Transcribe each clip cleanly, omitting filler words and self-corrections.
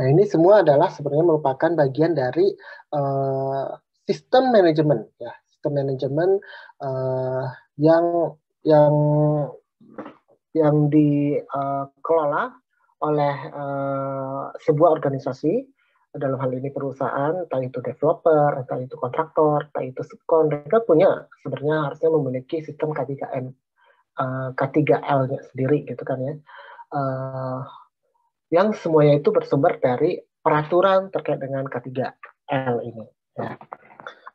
Nah, ini semua adalah sebenarnya merupakan bagian dari uh, sistem manajemen, ya, sistem manajemen uh, yang yang dikelola oleh sebuah organisasi, dalam hal ini perusahaan, entah itu developer, entah itu kontraktor, entah itu subkon, mereka punya sebenarnya harusnya memiliki sistem K3M, K3L-nya sendiri gitu kan ya, yang semuanya itu bersumber dari peraturan terkait dengan K3L ini. Ya.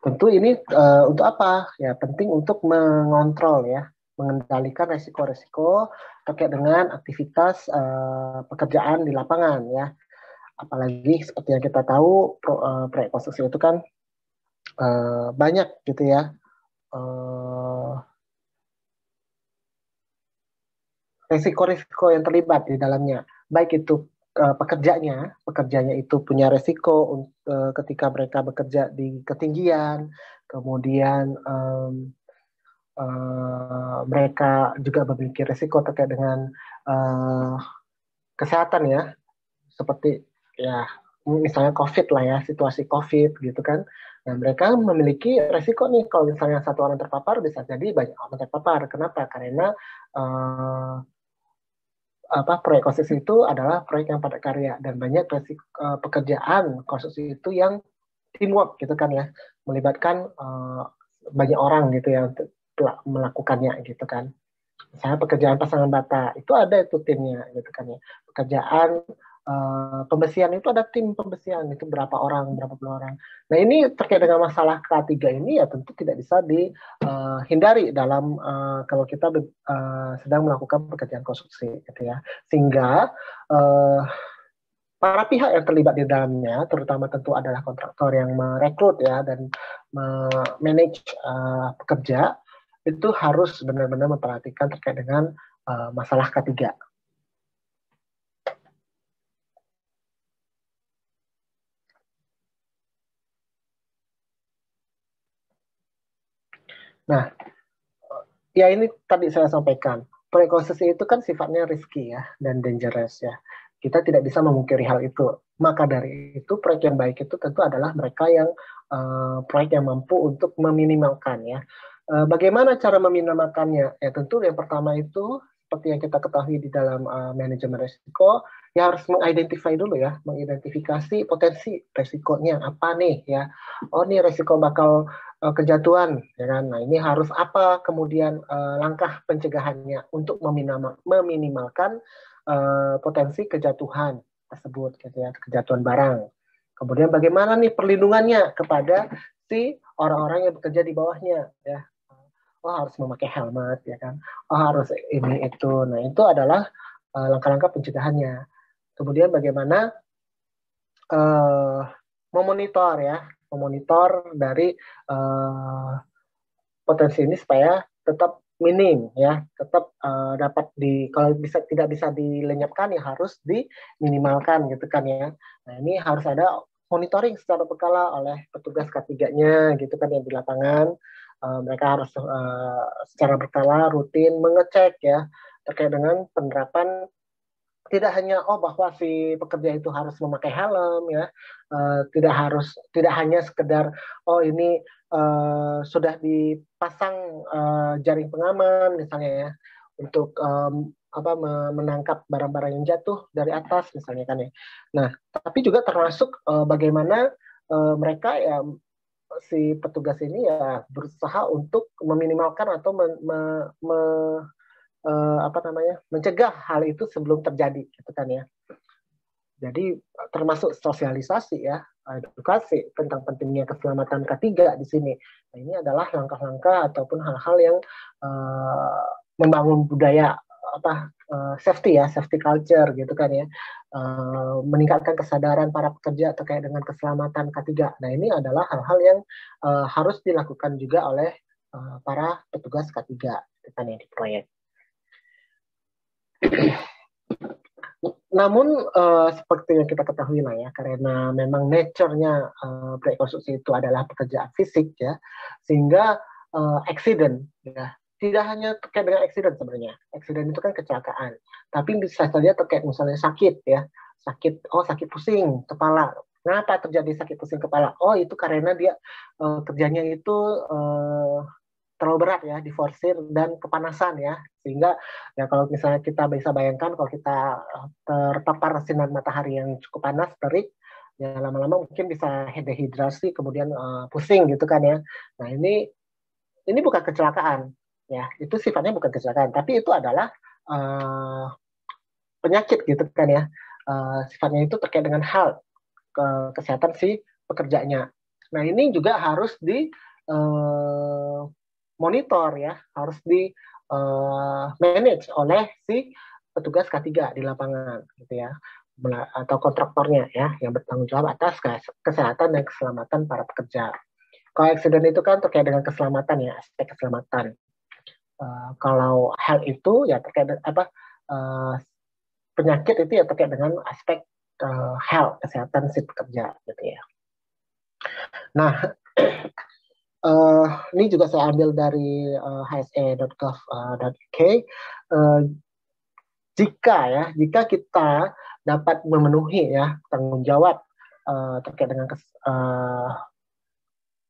Tentu ini untuk apa? Ya penting untuk mengontrol ya, mengendalikan resiko-resiko terkait dengan aktivitas pekerjaan di lapangan ya. Apalagi seperti yang kita tahu proyek konstruksi itu kan banyak gitu ya. Resiko-resiko yang terlibat di dalamnya, baik itu pekerjanya itu punya resiko ketika mereka bekerja di ketinggian, kemudian mereka juga memiliki resiko terkait dengan kesehatan ya, seperti ya misalnya COVID lah ya, situasi COVID gitu kan. Nah, mereka memiliki resiko nih kalau misalnya satu orang terpapar bisa jadi banyak orang terpapar. Kenapa? Karena proyek konstruksi itu adalah proyek yang padat karya dan banyak pekerjaan konstruksi itu yang teamwork gitu kan ya, melibatkan banyak orang gitu ya untuk melakukannya gitu kan. Misalnya pekerjaan pasangan bata itu ada itu timnya gitu kan ya. Pekerjaan pembersihan itu ada tim pembersihan itu berapa puluh orang. Nah ini terkait dengan masalah K3 ini ya tentu tidak bisa dihindari dalam kalau kita sedang melakukan pekerjaan konstruksi gitu ya. Sehingga para pihak yang terlibat di dalamnya, terutama tentu adalah kontraktor yang merekrut ya dan manage pekerja, itu harus benar-benar memperhatikan terkait dengan masalah K3. Nah, ya ini tadi saya sampaikan, proyek konstruksi itu kan sifatnya risky ya dan dangerous ya. Kita tidak bisa memungkiri hal itu. Maka dari itu proyek yang baik itu tentu adalah mereka yang proyek yang mampu untuk meminimalkan ya. Bagaimana cara meminimalkannya? Ya tentu yang pertama itu seperti yang kita ketahui di dalam manajemen risiko, ya harus mengidentify dulu ya, mengidentifikasi potensi risikonya apa nih ya. Oh nih risiko bakal kejatuhan, ya kan? Nah ini harus apa kemudian langkah pencegahannya untuk meminimalkan potensi kejatuhan tersebut, gitu ya, kejatuhan barang. Kemudian bagaimana nih perlindungannya kepada si orang-orang yang bekerja di bawahnya, ya. Oh harus memakai helmet, ya kan? Oh harus ini itu. Nah itu adalah langkah-langkah pencegahannya. Kemudian bagaimana memonitor ya, memonitor dari potensi ini supaya tetap minim ya, tetap dapat kalau tidak bisa dilenyapkan ya harus diminimalkan gitu kan ya. Nah ini harus ada monitoring secara berkala oleh petugas K3-nya gitu kan yang di lapangan. Mereka harus secara berkala rutin mengecek ya terkait dengan penerapan, tidak hanya bahwa si pekerja itu harus memakai helm ya, tidak hanya sekedar ini sudah dipasang jaring pengaman misalnya ya untuk menangkap barang-barang yang jatuh dari atas misalnya kan ya. Nah tapi juga termasuk bagaimana mereka ya si petugas ini ya berusaha untuk meminimalkan atau mencegah hal itu sebelum terjadi gitu kan ya. Jadi termasuk sosialisasi ya, edukasi tentang pentingnya keselamatan K3 di sini. Nah, ini adalah langkah-langkah ataupun hal-hal yang membangun budaya safety ya, safety culture gitu kan ya. Meningkatkan kesadaran para pekerja terkait dengan keselamatan K3. Nah, ini adalah hal-hal yang harus dilakukan juga oleh para petugas K3 gitu kan ya di proyek. Namun seperti yang kita ketahui lah ya, karena memang nature-nya proyek konstruksi itu adalah pekerjaan fisik ya, sehingga accident ya, tidak hanya terkait dengan accident sebenarnya. Accident itu kan kecelakaan, tapi bisa saja terkait misalnya sakit ya, sakit pusing kepala. Kenapa terjadi sakit pusing kepala? Oh, itu karena dia kerjanya itu terlalu berat ya, diforsir dan kepanasan ya, sehingga ya kalau misalnya kita bisa bayangkan kalau kita terpapar sinar matahari yang cukup panas, terik, ya lama-lama mungkin bisa dehidrasi, kemudian pusing gitu kan ya. Nah ini bukan kecelakaan ya, itu sifatnya bukan kecelakaan, tapi itu adalah penyakit gitu kan ya. Sifatnya itu terkait dengan hal kesehatan si pekerjanya. Nah ini juga harus di monitor ya, harus di manage oleh si petugas K3 di lapangan gitu ya, atau kontraktornya ya, yang bertanggung jawab atas kesehatan dan keselamatan para pekerja. Kalau accident itu kan terkait dengan keselamatan ya, aspek keselamatan. Kalau health itu ya terkait apa, penyakit itu ya terkait dengan aspek health, kesehatan si pekerja gitu ya. Nah, ini juga saya ambil dari hsa.gov.uk. Jika kita dapat memenuhi ya tanggung jawab terkait dengan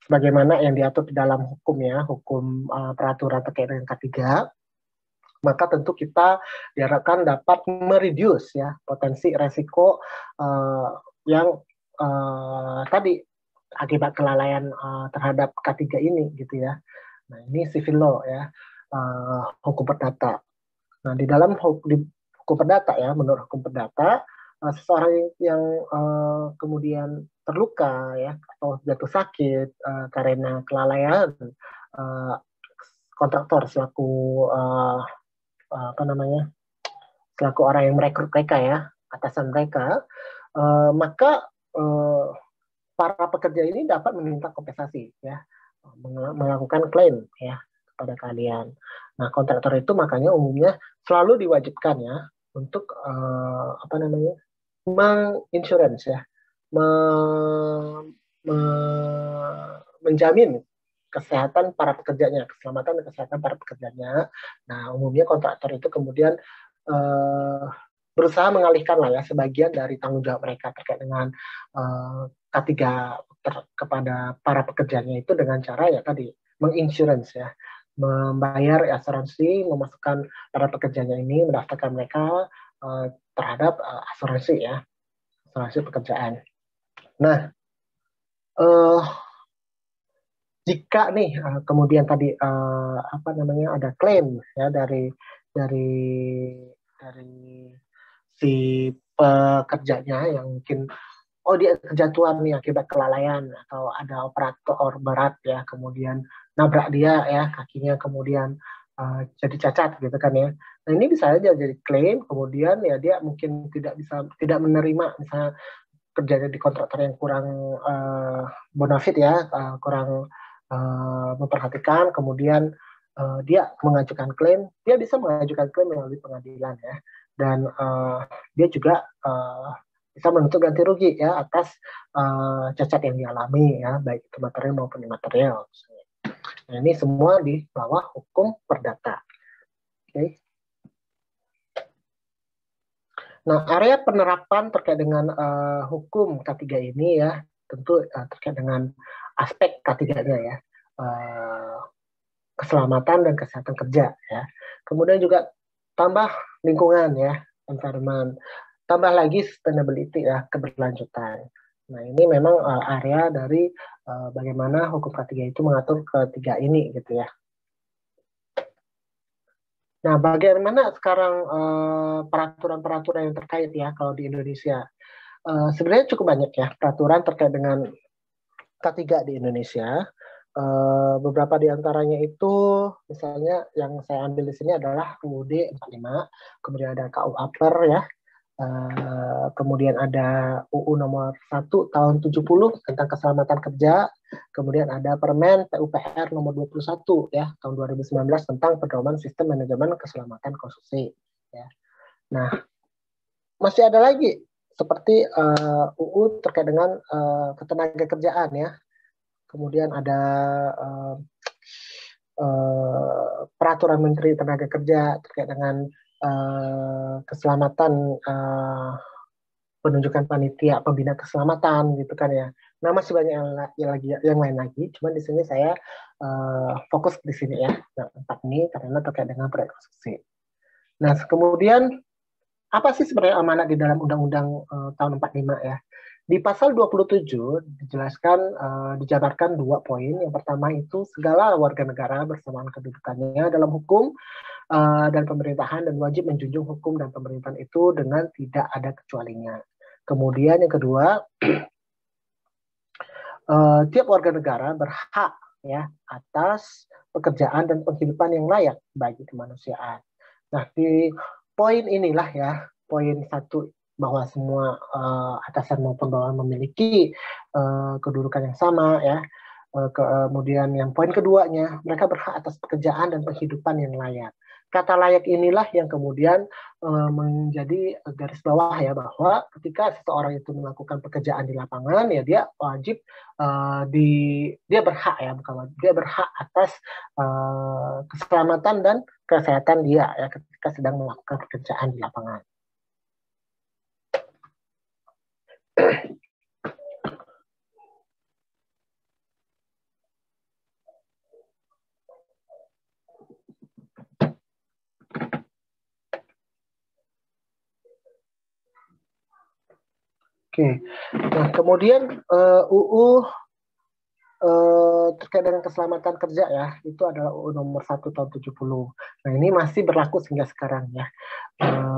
sebagaimana yang diatur di dalam hukum ya, hukum peraturan terkait dengan K3, maka tentu kita diharapkan dapat mereduce ya potensi resiko yang tadi akibat kelalaian terhadap K3 ini gitu ya. Nah ini civil law ya, hukum perdata. Nah di dalam hukum perdata ya, menurut hukum perdata, seseorang yang kemudian terluka ya atau jatuh sakit karena kelalaian kontraktor selaku selaku orang yang merekrut mereka ya, atasan mereka, maka para pekerja ini dapat meminta kompensasi ya, melakukan klaim ya kepada kalian. Nah kontraktor itu makanya umumnya selalu diwajibkan ya untuk menginsurance ya, menjamin kesehatan para pekerjanya, keselamatan dan kesehatan para pekerjanya. Nah, umumnya kontraktor itu kemudian berusaha mengalihkan lah ya sebagian dari tanggung jawab mereka terkait dengan K3 kepada para pekerjanya itu dengan cara ya tadi menginsurance ya, membayar asuransi, memasukkan para pekerjanya ini, mendaftarkan mereka terhadap asuransi ya, asuransi pekerjaan. Nah, jika nih kemudian tadi ada klaim ya dari si pekerjanya yang mungkin dia kejatuhan nih akibat kelalaian atau ada operator berat ya kemudian nabrak dia ya kakinya kemudian jadi cacat gitu kan ya. Nah ini bisa aja jadi klaim kemudian ya dia mungkin tidak menerima misalnya kerjanya di kontraktor yang kurang bonafit ya, kurang memperhatikan, kemudian dia mengajukan klaim, dia bisa mengajukan klaim melalui pengadilan ya, dan dia juga bisa menuntut ganti rugi ya atas cacat yang dialami ya, baik itu material maupun imaterial. Nah, ini semua di bawah hukum perdata. Oke. Okay. Nah, area penerapan terkait dengan hukum K3 ini ya, tentu terkait dengan aspek K3-nya ya, keselamatan dan kesehatan kerja ya. Kemudian juga tambah lingkungan ya, environment. Tambah lagi sustainability ya, keberlanjutan. Nah, ini memang area dari bagaimana hukum K3 itu mengatur ketiga ini gitu ya. Nah, bagaimana sekarang peraturan-peraturan yang terkait ya kalau di Indonesia? Sebenarnya cukup banyak ya peraturan terkait dengan K3 di Indonesia. Beberapa di antaranya itu misalnya yang saya ambil di sini adalah UUD 45, kemudian ada KU APER ya, kemudian ada UU nomor 1 tahun 70 tentang keselamatan kerja, kemudian ada Permen PUPR nomor 21 ya tahun 2019 tentang pedoman sistem manajemen keselamatan konstruksi ya. Nah, masih ada lagi seperti UU terkait dengan ketenagakerjaan ya. Kemudian ada peraturan Menteri Tenaga Kerja terkait dengan keselamatan penunjukan panitia pembina keselamatan gitu kan ya. Nah, masih banyak yang lain lagi, cuman di sini saya fokus di sini ya, yang 4 ini karena terkait dengan proyek konstruksi. Nah, kemudian apa sih sebenarnya amanat di dalam Undang-Undang tahun 45 ya? Di pasal 27 dijelaskan, dijabarkan 2 poin. Yang pertama itu segala warga negara bersamaan kedudukannya dalam hukum dan pemerintahan dan wajib menjunjung hukum dan pemerintahan itu dengan tidak ada kecualinya. Kemudian yang kedua, tiap warga negara berhak ya atas pekerjaan dan penghidupan yang layak bagi kemanusiaan. Nah, di poin inilah ya, poin 1 bahwa semua atasan maupun bawahan memiliki kedudukan yang sama ya. Kemudian yang poin keduanya, mereka berhak atas pekerjaan dan penghidupan yang layak. Kata layak inilah yang kemudian menjadi garis bawah ya, bahwa ketika seseorang itu melakukan pekerjaan di lapangan ya dia wajib dia berhak ya, bukan dia berhak atas keselamatan dan kesehatan dia ya ketika sedang melakukan pekerjaan di lapangan. Oke, nah kemudian UU terkait dengan keselamatan kerja ya, itu adalah UU nomor 1 tahun 70. Nah, ini masih berlaku hingga sekarang ya.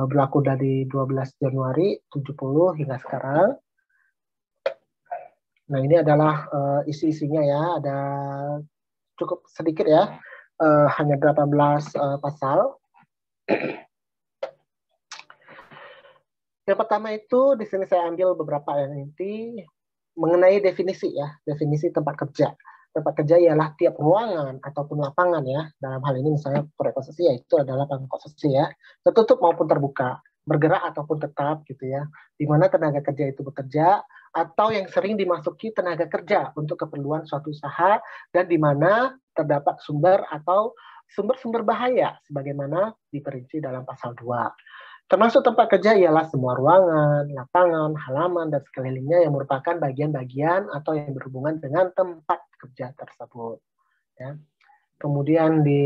Berlaku dari 12 Januari 70 hingga sekarang. Nah, ini adalah isi-isinya ya, ada cukup sedikit ya, hanya 18 pasal. Yang pertama itu di sini saya ambil beberapa yang inti mengenai definisi ya, definisi tempat kerja. Tempat kerja ialah tiap ruangan ataupun lapangan ya. Dalam hal ini misalnya proyek konstruksi ya itu adalah lapangan konstruksi ya, tertutup maupun terbuka, bergerak ataupun tetap gitu ya. Di mana tenaga kerja itu bekerja atau yang sering dimasuki tenaga kerja untuk keperluan suatu usaha dan di mana terdapat sumber atau sumber-sumber bahaya sebagaimana diperinci dalam pasal 2. Termasuk tempat kerja ialah semua ruangan, lapangan, halaman, dan sekelilingnya yang merupakan bagian-bagian atau yang berhubungan dengan tempat kerja tersebut. Ya. Kemudian di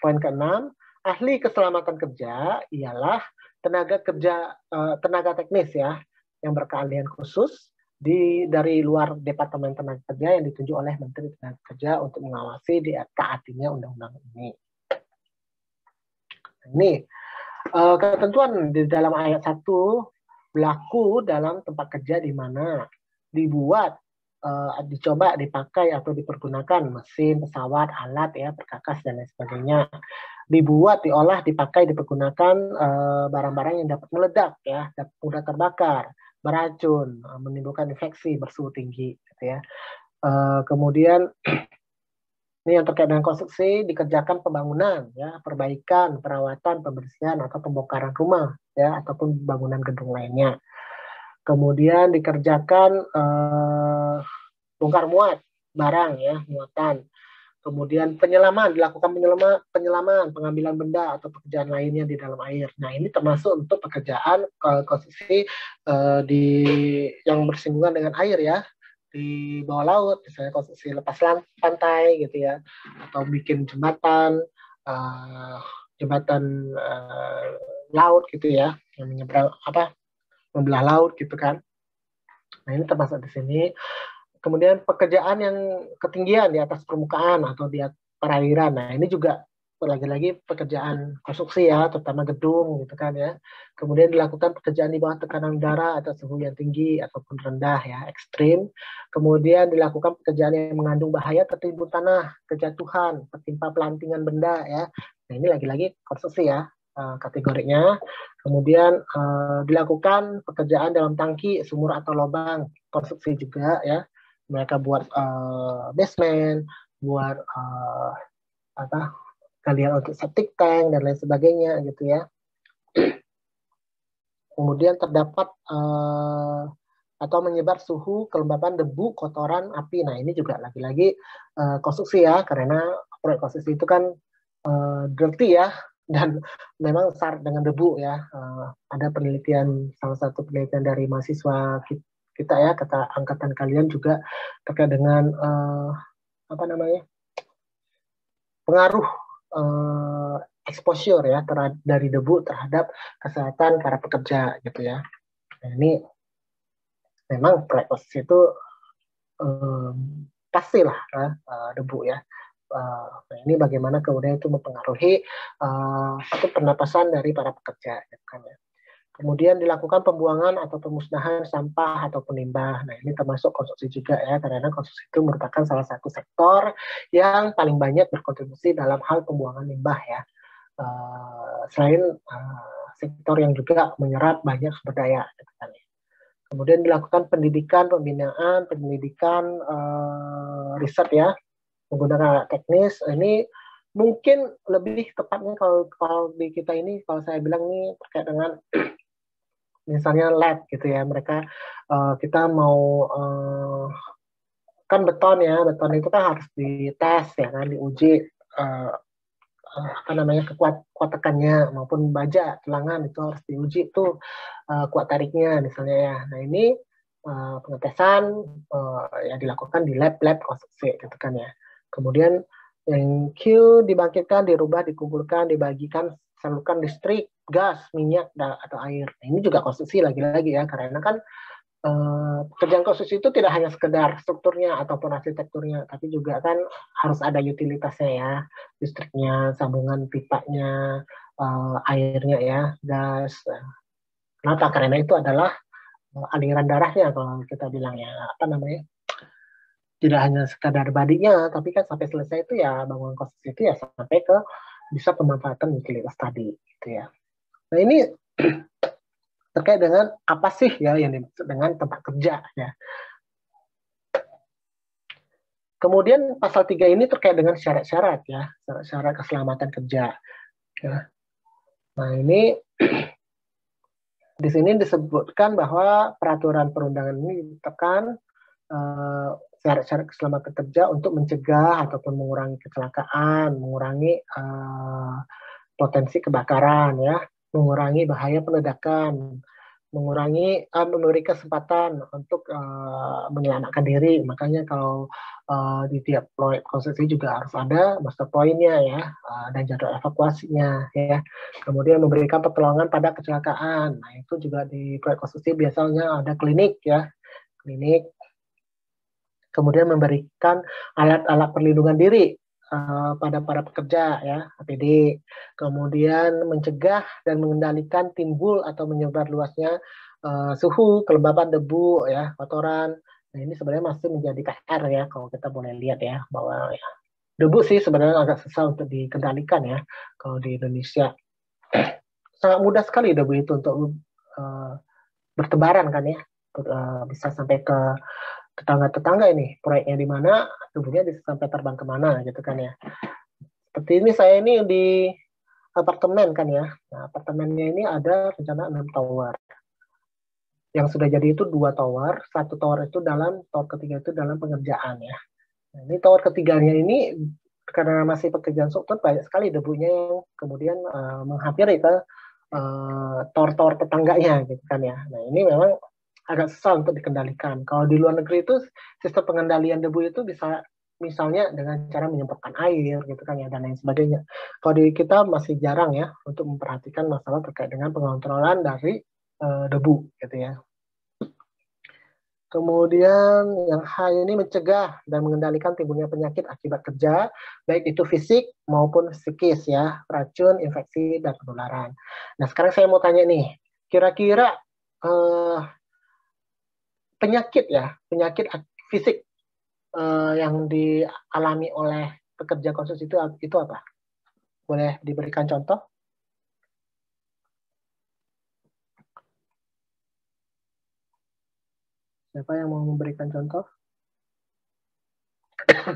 poin ke-6, ahli keselamatan kerja ialah tenaga teknis ya, yang berkeahlian khusus dari luar Departemen Tenaga Kerja yang ditunjuk oleh Menteri Tenaga Kerja untuk mengawasi taatinya undang-undang ini. Ini ketentuan di dalam ayat 1 berlaku dalam tempat kerja di mana dibuat, dicoba, dipakai atau dipergunakan mesin, pesawat, alat ya, perkakas dan lain sebagainya. Dibuat, diolah, dipakai, dipergunakan barang-barang yang dapat meledak ya, dapat mudah terbakar, beracun, menimbulkan infeksi, bersuhu tinggi gitu ya. Kemudian ini yang terkait dengan konstruksi, dikerjakan pembangunan, ya, perbaikan, perawatan, pembersihan, atau pembongkaran rumah, ya, ataupun bangunan gedung lainnya. Kemudian dikerjakan bongkar muat barang, ya, muatan. Kemudian dilakukan penyelaman, pengambilan benda atau pekerjaan lainnya di dalam air. Nah, ini termasuk untuk pekerjaan konstruksi yang bersinggungan dengan air ya. Di bawah laut, misalnya konstruksi lepas pantai gitu ya, atau bikin jembatan laut gitu ya, yang membelah laut gitu kan. Nah, ini termasuk di sini. Kemudian pekerjaan yang ketinggian di atas permukaan atau di perairan. Nah, ini juga lagi-lagi pekerjaan konstruksi ya, terutama gedung gitu kan ya. Kemudian dilakukan pekerjaan di bawah tekanan udara atau suhu yang tinggi ataupun rendah ya, ekstrim. Kemudian dilakukan pekerjaan yang mengandung bahaya tertimbun tanah, kejatuhan, tertimpa pelantingan benda ya. Nah, ini lagi-lagi konstruksi ya kategorinya. Kemudian dilakukan pekerjaan dalam tangki, sumur atau lubang, konstruksi juga ya. Mereka buat basement, buat galian untuk septic tank dan lain sebagainya gitu ya. Kemudian terdapat atau menyebar suhu, kelembapan, debu, kotoran, api. Nah, ini juga lagi-lagi konstruksi ya, karena proyek konstruksi itu kan dirty ya, dan memang syarat dengan debu ya. Ada penelitian, salah satu penelitian dari mahasiswa kita ya, kata angkatan kalian juga terkait dengan apa namanya, pengaruh exposure ya dari debu terhadap kesehatan para pekerja gitu ya. Nah, ini memang proses itu pastilah debu ya. Nah, ini bagaimana kemudian itu mempengaruhi satu pernapasan dari para pekerja, gitu kan ya. Kemudian dilakukan pembuangan atau pemusnahan sampah ataupun limbah. Nah, ini termasuk konstruksi juga ya, karena konstruksi itu merupakan salah satu sektor yang paling banyak berkontribusi dalam hal pembuangan limbah ya. Selain sektor yang juga menyerap banyak sumber daya, gitu kan ya. Kemudian dilakukan pendidikan, pembinaan, pendidikan, riset ya, menggunakan alat teknis. Ini mungkin lebih tepatnya kalau di kita ini, kalau saya bilang ini terkait dengan misalnya lab gitu ya. Mereka kita mau kan beton ya, beton itu kan harus dites ya kan, diuji apa namanya kuat tekannya maupun baja tulangan itu harus diuji tuh kuat tariknya misalnya ya. Nah ini pengetesan ya dilakukan di lab konstruksi gitu kan ya. Kemudian yang Q dibangkitkan, dirubah, dikumpulkan, dibagikan, salurkan listrik, gas, minyak atau air. Nah, ini juga konstruksi lagi-lagi ya, karena kan pekerjaan konstruksi itu tidak hanya sekedar strukturnya ataupun arsitekturnya, tapi juga kan harus ada utilitasnya ya, listriknya, sambungan pipanya, airnya ya, gas. Kenapa? Karena itu adalah aliran darahnya kalau kita bilang ya, apa namanya? Tidak hanya sekadar badinya, tapi kan sampai selesai itu ya bangunan konstruksi itu ya sampai ke bisa pemanfaatan utilitas tadi, gitu ya. Nah ini terkait dengan apa sih ya yang dimaksud dengan tempat kerja ya. Kemudian pasal 3 ini terkait dengan syarat-syarat ya, syarat-syarat keselamatan kerja. Ya. Nah ini di sini disebutkan bahwa peraturan perundangan ini ditetapkan syarat-syarat keselamatan kerja untuk mencegah ataupun mengurangi kecelakaan, mengurangi potensi kebakaran ya, mengurangi bahaya peledakan, memberi kesempatan untuk menyelamatkan diri. Makanya kalau di tiap proyek konstruksi juga harus ada master point-nya ya, dan jadwal evakuasinya ya. Kemudian memberikan pertolongan pada kecelakaan. Nah, itu juga di proyek konstruksi biasanya ada klinik ya, klinik. Kemudian memberikan alat-alat perlindungan diri pada para pekerja ya, APD. Kemudian mencegah dan mengendalikan timbul atau menyebar luasnya suhu, kelembapan, debu ya, kotoran. Nah, ini sebenarnya masih menjadi PR ya, kalau kita boleh lihat ya, bahwa ya, debu sih sebenarnya agak susah untuk dikendalikan ya kalau di Indonesia. Sangat mudah sekali debu itu untuk bertebaran kan ya, bisa sampai ke tetangga-tetangga ini, proyeknya di mana, debunya bisa sampai terbang kemana gitu kan ya. Seperti ini saya ini di apartemen kan ya. Nah, apartemennya ini ada rencana 6 tower. Yang sudah jadi itu 2 tower, 1 tower itu tower ketiga itu dalam pengerjaan ya. Nah, ini tower ketiganya ini karena masih pekerjaan struktur banyak sekali debunya yang kemudian menghampiri ke tower-tower tetangganya gitu kan ya. Nah, ini memang agak susah untuk dikendalikan. Kalau di luar negeri itu sistem pengendalian debu itu bisa misalnya dengan cara menyemprotkan air gitu kan ya dan lain sebagainya. Kalau di kita masih jarang ya untuk memperhatikan masalah terkait dengan pengontrolan dari debu gitu ya. Kemudian yang H ini mencegah dan mengendalikan timbulnya penyakit akibat kerja, baik itu fisik maupun psikis ya, racun, infeksi, dan penularan. Nah sekarang saya mau tanya nih, kira-kira penyakit ya, penyakit fisik yang dialami oleh pekerja konstruksi itu apa? Boleh diberikan contoh? Siapa yang mau memberikan contoh?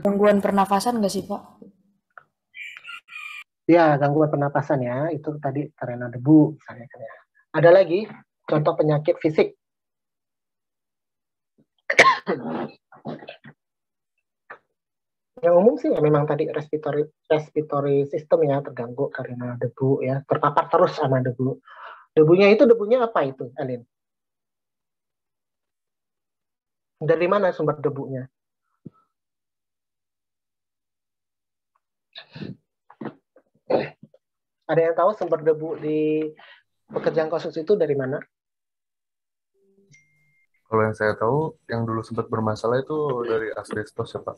Gangguan pernafasan nggak sih, Pak? Ya, gangguan pernapasan ya, itu tadi karena debu misalnya kan ya. Ada lagi contoh penyakit fisik. Yang umum sih ya memang tadi respiratory system ya terganggu karena debu ya, terpapar terus sama debu. Debunya apa itu, Elin? Dari mana sumber debunya? Ada yang tahu sumber debu di pekerjaan konstruksi itu dari mana? Kalau yang saya tahu, yang dulu sempat bermasalah itu dari asbestos ya Pak.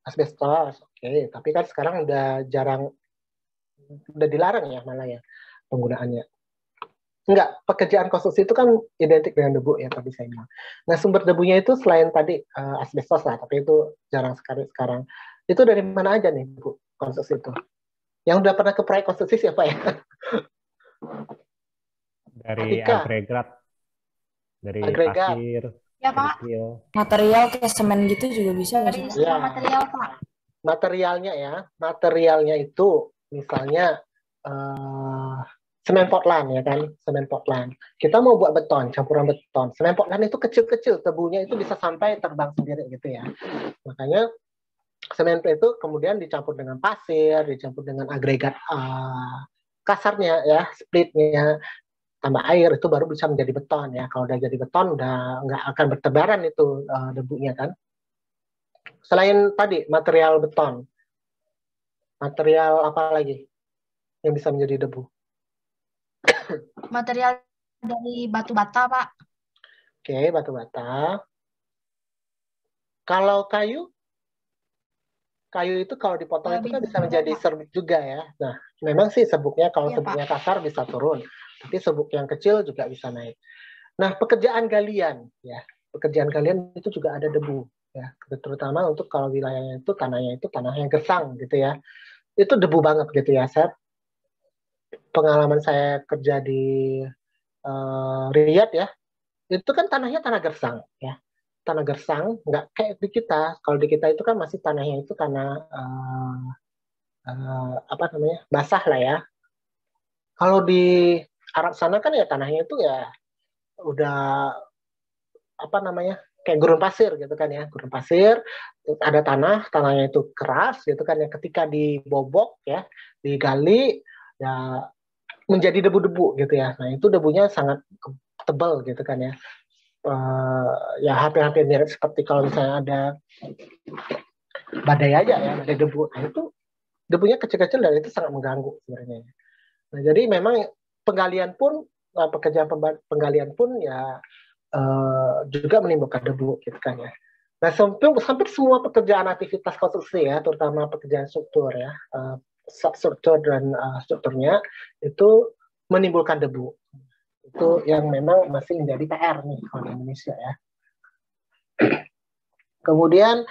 Asbestos, oke. Tapi kan sekarang udah dilarang ya malah ya penggunaannya. Enggak, pekerjaan konstruksi itu kan identik dengan debu ya tadi saya bilang. Nah sumber debunya itu selain tadi asbestos lah, tapi itu jarang sekali sekarang. Itu dari mana aja nih Bu konstruksi itu? Yang udah pernah ke proyek konstruksi siapa ya? Dari Atika, agregat, dari agregat. pasir, Ya, Pak. kerikil. Material kayak semen gitu juga bisa nggak Dari sih? semua Ya. material, Pak. Materialnya itu misalnya semen Portland ya kan, semen Portland. Kita mau buat beton, campuran beton. Semen Portland itu kecil-kecil, tebunya itu bisa sampai terbang sendiri gitu ya. Makanya semen itu kemudian dicampur dengan pasir, dicampur dengan agregat kasarnya ya, splitnya, tambah air itu baru bisa menjadi beton ya. Kalau udah jadi beton udah nggak akan bertebaran itu debunya kan. Selain tadi material beton, material apa lagi yang bisa menjadi debu? Material dari batu bata, Pak. Oke, batu bata. Kalau kayu itu kalau dipotong itu kan bisa menjadi serbuk juga ya. Nah, memang sih serbuknya kalau Iya, serbuknya kasar bisa turun, tapi serbuk yang kecil juga bisa naik. Nah, pekerjaan galian itu juga ada debu ya, terutama untuk kalau wilayahnya itu tanah yang gersang gitu ya. Itu debu banget gitu ya, Saya pengalaman saya kerja di Riyadh ya, itu kan tanahnya tanah gersang ya. Tanah gersang, nggak kayak di kita. Kalau di kita itu kan masih tanahnya itu tanah apa namanya basah lah ya. Kalau di Arab sana kan ya tanahnya itu ya udah apa namanya kayak gurun pasir gitu kan ya, gurun pasir, ada tanahnya itu keras gitu kan ya, ketika dibobok ya, digali ya menjadi debu-debu gitu ya. Nah itu debunya sangat tebal gitu kan ya. Ya hampir-hampir mirip seperti kalau misalnya ada badai aja ya, badai debu. Nah itu debunya kecil-kecil dan itu sangat mengganggu sebenarnya. Nah jadi memang pekerjaan penggalian pun ya juga menimbulkan debu gitu kan ya. Nah hampir semua pekerjaan aktivitas konstruksi ya, terutama pekerjaan struktur ya, substruktur dan strukturnya itu menimbulkan debu. Itu yang memang masih menjadi PR nih kalau di Indonesia ya. Kemudian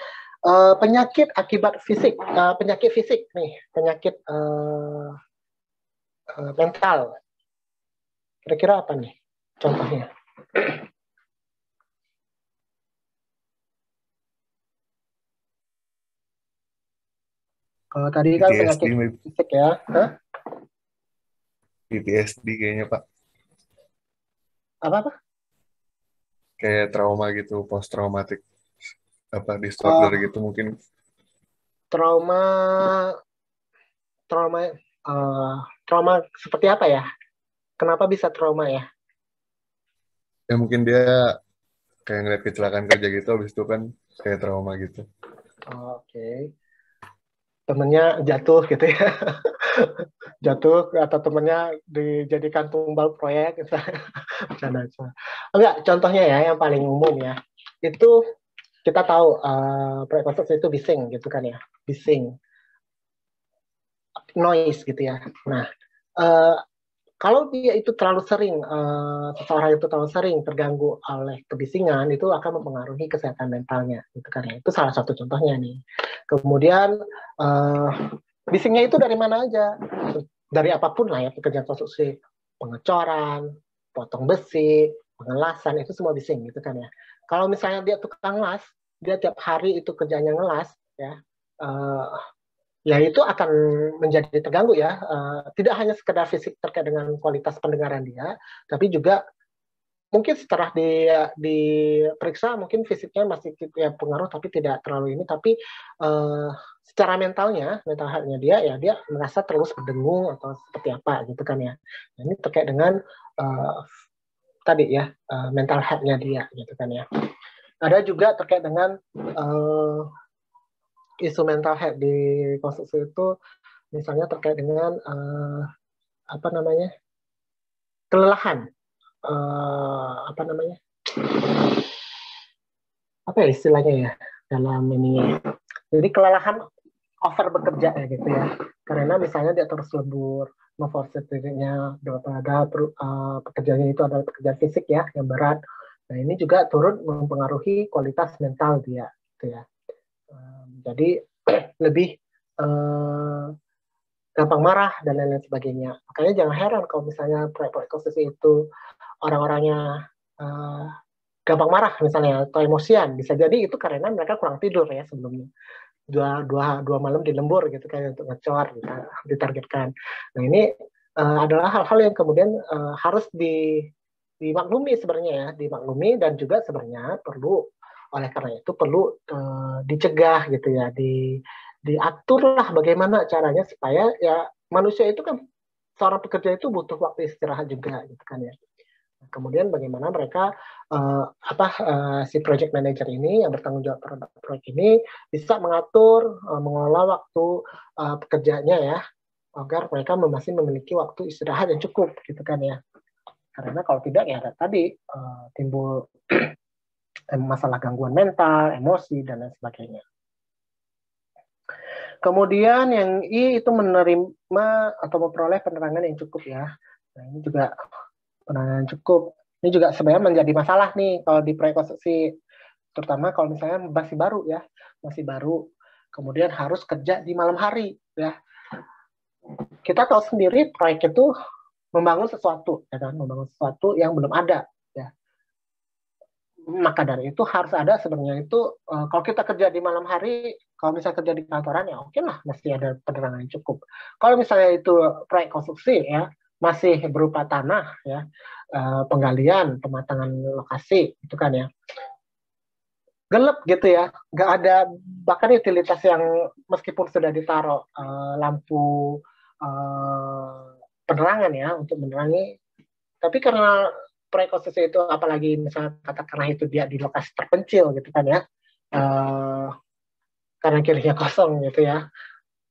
penyakit akibat fisik, penyakit fisik nih, penyakit mental. Kira-kira apa nih contohnya? Kalau tadi kan penyakit fisik ya. PTSD kayaknya Pak. Apa? Kayak trauma gitu, post traumatic disorder gitu mungkin. Trauma seperti apa ya? Kenapa bisa trauma ya? Ya mungkin dia kayak ngeliat kecelakaan kerja gitu, habis itu kan kayak trauma gitu. Oke. Temennya jatuh gitu ya. Jatuh atau temennya dijadikan tumbal proyek. Enggak, contohnya ya yang paling umum ya. Itu kita tahu proyek konstruksi itu bising gitu kan ya. Bising. Noise gitu ya. Nah, kalau dia itu terlalu sering, seseorang itu terlalu sering terganggu oleh kebisingan, itu akan mempengaruhi kesehatan mentalnya, gitu kan ya. Itu salah satu contohnya nih. Kemudian bisingnya itu dari mana aja? Dari apapun lah ya, pekerjaan konstruksi, pengecoran, potong besi, pengelasan, itu semua bising, gitu kan ya. Kalau misalnya dia tukang las, dia tiap hari itu kerjanya ngelas, ya. Ya itu akan menjadi terganggu ya. Tidak hanya sekedar fisik terkait dengan kualitas pendengaran dia, tapi juga mungkin setelah diperiksa mungkin fisiknya masih ya pengaruh tapi tidak terlalu ini, tapi secara mental health-nya dia ya dia merasa terus berdengung atau seperti apa gitu kan ya. Nah, ini terkait dengan tadi ya mental health-nya dia gitu kan ya. Ada juga terkait dengan isu mental health di konstruksi itu, misalnya terkait dengan kelelahan, apa ya istilahnya ya dalam ini. Jadi kelelahan over bekerja ya gitu ya, karena misalnya dia terus lebur, memforce dirinya daripada pekerjaannya itu adalah pekerjaan fisik ya yang berat. Nah ini juga turut mempengaruhi kualitas mental dia gitu ya. Jadi lebih gampang marah dan lain-lain sebagainya. Makanya jangan heran kalau misalnya proyek-proyek konstruksi itu orang-orangnya gampang marah misalnya atau emosian. Bisa jadi itu karena mereka kurang tidur ya sebelumnya. Dua malam di lembur gitu kan untuk ngecor gitu, ditargetkan. Nah ini adalah hal-hal yang kemudian harus dimaklumi sebenarnya ya, dimaklumi dan juga sebenarnya perlu, oleh karena itu perlu dicegah gitu ya, diaturlah bagaimana caranya supaya ya manusia itu kan, seorang pekerja itu butuh waktu istirahat juga gitu kan ya. Kemudian bagaimana mereka si project manager ini yang bertanggung jawab terhadap proyek ini bisa mengatur, mengelola waktu pekerjaannya ya, agar mereka masih memiliki waktu istirahat yang cukup gitu kan ya. Karena kalau tidak ya tadi timbul masalah gangguan mental, emosi dan lain sebagainya. Kemudian yang I itu menerima atau memperoleh penerangan yang cukup ya. Nah ini juga penerangan cukup. Ini juga sebenarnya menjadi masalah nih kalau di proyek konstruksi, terutama kalau misalnya masih baru ya, masih baru. Kemudian harus kerja di malam hari ya. Kita tahu sendiri proyek itu membangun sesuatu, ya kan? Membangun sesuatu yang belum ada. Ya. Maka dari itu harus ada sebenarnya itu, kalau kita kerja di malam hari, kalau misalnya kerja di kantoran ya oke lah, mesti ada penerangan yang cukup. Kalau misalnya itu proyek konstruksi ya, masih berupa tanah ya, penggalian, pematangan lokasi, itu kan ya, gelap gitu ya, nggak ada bahkan utilitas yang meskipun sudah ditaruh lampu penerangan ya untuk menerangi, tapi karena proyek konstruksi itu apalagi misalnya katakanlah itu dia di lokasi terpencil gitu kan ya, karena kirinya kosong gitu ya,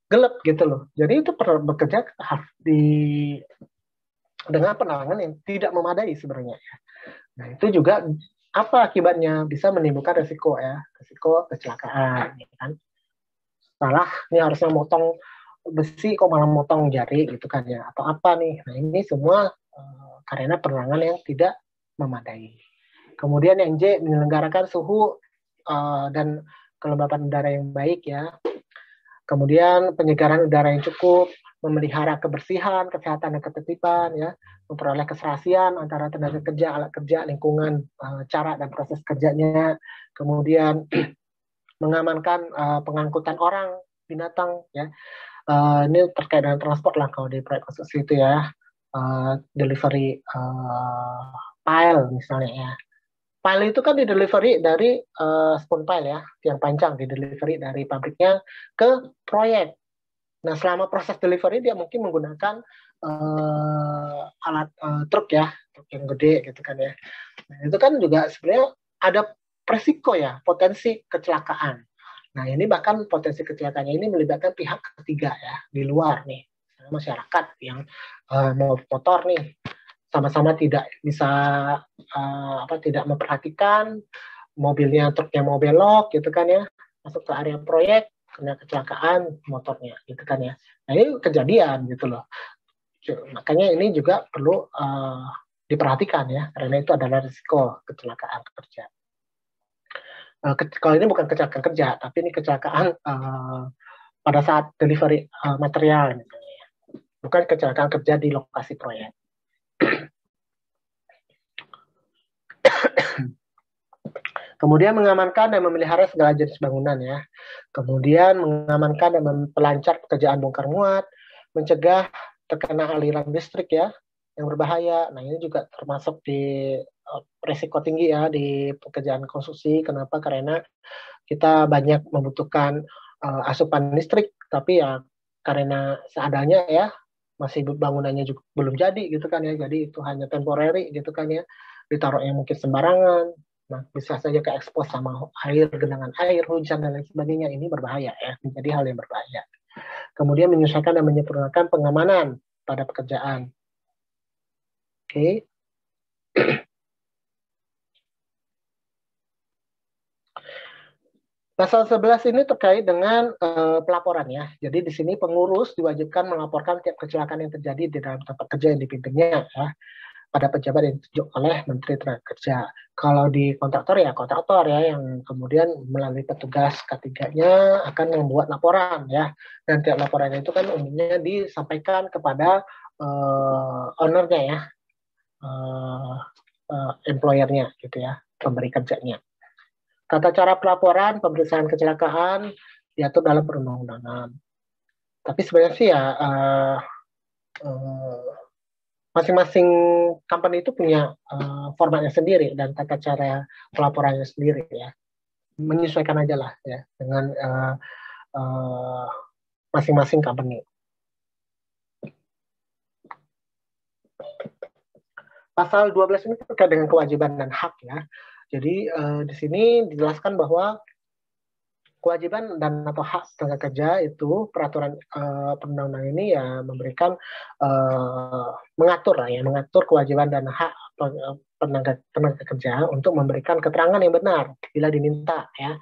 gelap gitu loh. Jadi itu perlu bekerja dengan penerangan yang tidak memadai sebenarnya. Nah itu juga apa akibatnya, bisa menimbulkan resiko ya, resiko kecelakaan, ya kan? Salah, ini harusnya motong besi kok malah motong jari gitu kan ya, atau apa nih. Nah ini semua karena penerangan yang tidak memadai. Kemudian yang J, menyelenggarakan suhu dan kelembapan udara yang baik ya. Kemudian penyegaran udara yang cukup, memelihara kebersihan, kesehatan dan ketertiban ya, memperoleh keserasian antara tenaga kerja, alat kerja, lingkungan, cara dan proses kerjanya. Kemudian mengamankan pengangkutan orang, binatang ya. Ini terkait dengan transport lah kalau di proyek konstruksi itu ya. Delivery pile misalnya ya. Pile itu kan di delivery dari spoon pile ya, tiang panjang di delivery dari pabriknya ke proyek. Nah selama proses delivery dia mungkin menggunakan alat truk ya, truk yang gede gitu kan ya. Nah, itu kan juga sebenarnya ada resiko ya, potensi kecelakaan. Nah ini bahkan potensi kecelakaannya ini melibatkan pihak ketiga ya, di luar nih, masyarakat yang mau motor nih, sama-sama tidak bisa tidak memperhatikan mobilnya, truknya mau belok gitu kan ya, masuk ke area proyek, kena kecelakaan motornya gitu kan ya. Nah ini kejadian gitu loh. Makanya ini juga perlu diperhatikan ya, karena itu adalah risiko kecelakaan kerja. Kalau ini bukan kecelakaan kerja, tapi ini kecelakaan pada saat delivery material misalnya, bukan kecelakaan kerja di lokasi proyek. Kemudian mengamankan dan memelihara segala jenis bangunan ya. Kemudian mengamankan dan memperlancar pekerjaan bongkar muat, mencegah terkena aliran listrik ya, yang berbahaya. Nah, ini juga termasuk di risiko tinggi ya di pekerjaan konstruksi. Kenapa? Karena kita banyak membutuhkan asupan listrik, tapi ya karena seadanya ya, masih bangunannya juga belum jadi gitu kan ya. Jadi itu hanya temporary gitu kan ya. Ditaruhnya mungkin sembarangan. Nah, bisa saja ke expose sama air, genangan air, hujan dan lain sebagainya. Ini berbahaya ya, menjadi hal yang berbahaya. Kemudian menyelesaikan dan menyempurnakan pengamanan pada pekerjaan. Oke. Pasal 11 ini terkait dengan pelaporan ya. Jadi di sini pengurus diwajibkan melaporkan tiap kecelakaan yang terjadi di dalam tempat kerja yang dipimpinnya ya, pada pejabat yang ditunjuk oleh Menteri Tenaga Kerja. Kalau di kontraktor ya yang kemudian melalui petugas K3-nya akan membuat laporan ya. Dan tiap laporan itu kan umumnya disampaikan kepada owner-nya ya, employer-nya gitu ya, pemberi kerjanya. Tata cara pelaporan pemeriksaan kecelakaan diatur dalam perundang-undangan. Tapi sebenarnya sih ya masing-masing company itu punya formatnya sendiri dan tata cara pelaporannya sendiri ya. Menyesuaikan aja lah ya dengan masing-masing company. Pasal 12 ini terkait dengan kewajiban dan hak ya. Jadi di sini dijelaskan bahwa kewajiban dan atau hak tenaga kerja itu peraturan perundang-undangan ini ya memberikan mengatur kewajiban dan hak tenaga kerja untuk memberikan keterangan yang benar bila diminta ya.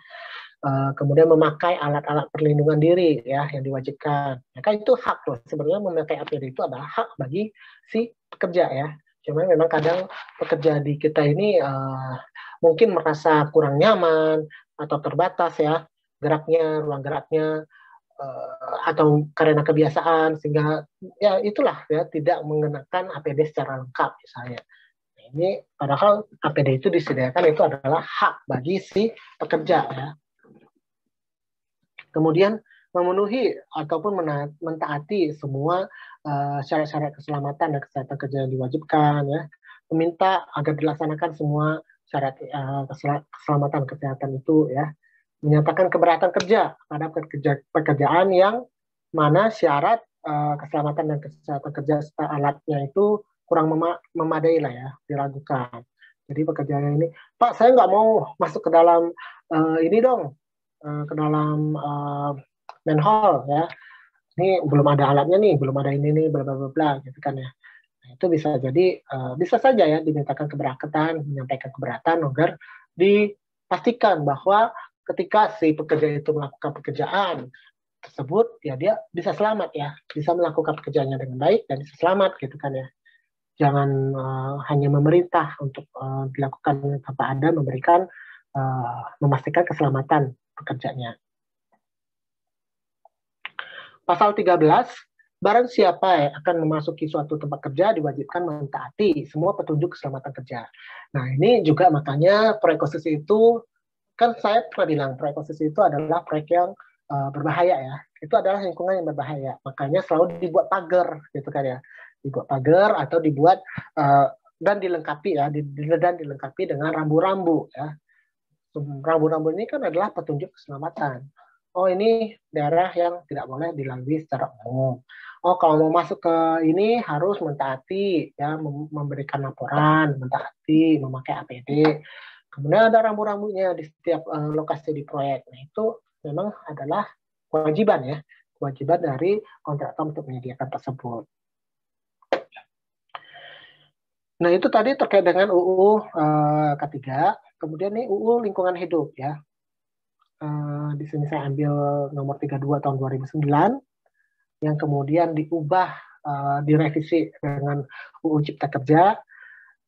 Kemudian memakai alat-alat perlindungan diri ya yang diwajibkan. Maka itu hak loh. Sebenarnya memakai APD itu adalah hak bagi si pekerja ya. Cuma memang kadang pekerja di kita ini mungkin merasa kurang nyaman atau terbatas ya geraknya, ruang geraknya, atau karena kebiasaan sehingga ya itulah ya tidak mengenakan APD secara lengkap misalnya. Nah, ini padahal APD itu disediakan itu adalah hak bagi si pekerja ya. Kemudian memenuhi ataupun mentaati semua syarat-syarat keselamatan dan kesehatan kerja yang diwajibkan ya. Meminta agar dilaksanakan semua syarat keselamatan kesehatan itu ya. Menyatakan keberatan kerja pada pekerjaan yang mana syarat keselamatan dan kesehatan kerja serta alatnya itu kurang memadai lah ya, diragukan. Jadi pekerjaan ini, Pak saya nggak mau masuk ke dalam ini dong, ke dalam manhole ya. Ini belum ada alatnya nih, belum ada ini nih, bla bla bla gitu kan ya. Nah, itu bisa jadi bisa saja ya dimintakan keberatan, menyampaikan keberatan agar dipastikan bahwa ketika si pekerja itu melakukan pekerjaan tersebut, ya dia bisa selamat ya, bisa melakukan pekerjaannya dengan baik dan bisa selamat gitu kan ya. Jangan hanya memerintah untuk dilakukan tanpa ada memberikan memastikan keselamatan pekerjanya. Pasal 13, barang siapa yang akan memasuki suatu tempat kerja diwajibkan mentaati semua petunjuk keselamatan kerja. Nah ini juga makanya proyek konstruksi itu kan saya pernah bilang proyek konstruksi itu adalah proyek yang berbahaya ya. Itu adalah lingkungan yang berbahaya. Makanya selalu dibuat pagar gitu kan ya. Dibuat pagar atau dibuat dan dilengkapi ya, dan dilengkapi dengan rambu-rambu ya. Rambu-rambu ini kan adalah petunjuk keselamatan. Oh ini daerah yang tidak boleh dilalui secara umum. Oh kalau mau masuk ke ini harus mentaati ya, memberikan laporan, mentaati, memakai APD. Kemudian ada rambu-rambunya di setiap lokasi di proyek. Nah itu memang adalah kewajiban ya, kewajiban dari kontraktor untuk menyediakan tersebut. Nah itu tadi terkait dengan UU K3. Kemudian nih UU Lingkungan Hidup ya. Di sini saya ambil nomor 32 tahun 2009 yang kemudian diubah, direvisi dengan UU Cipta Kerja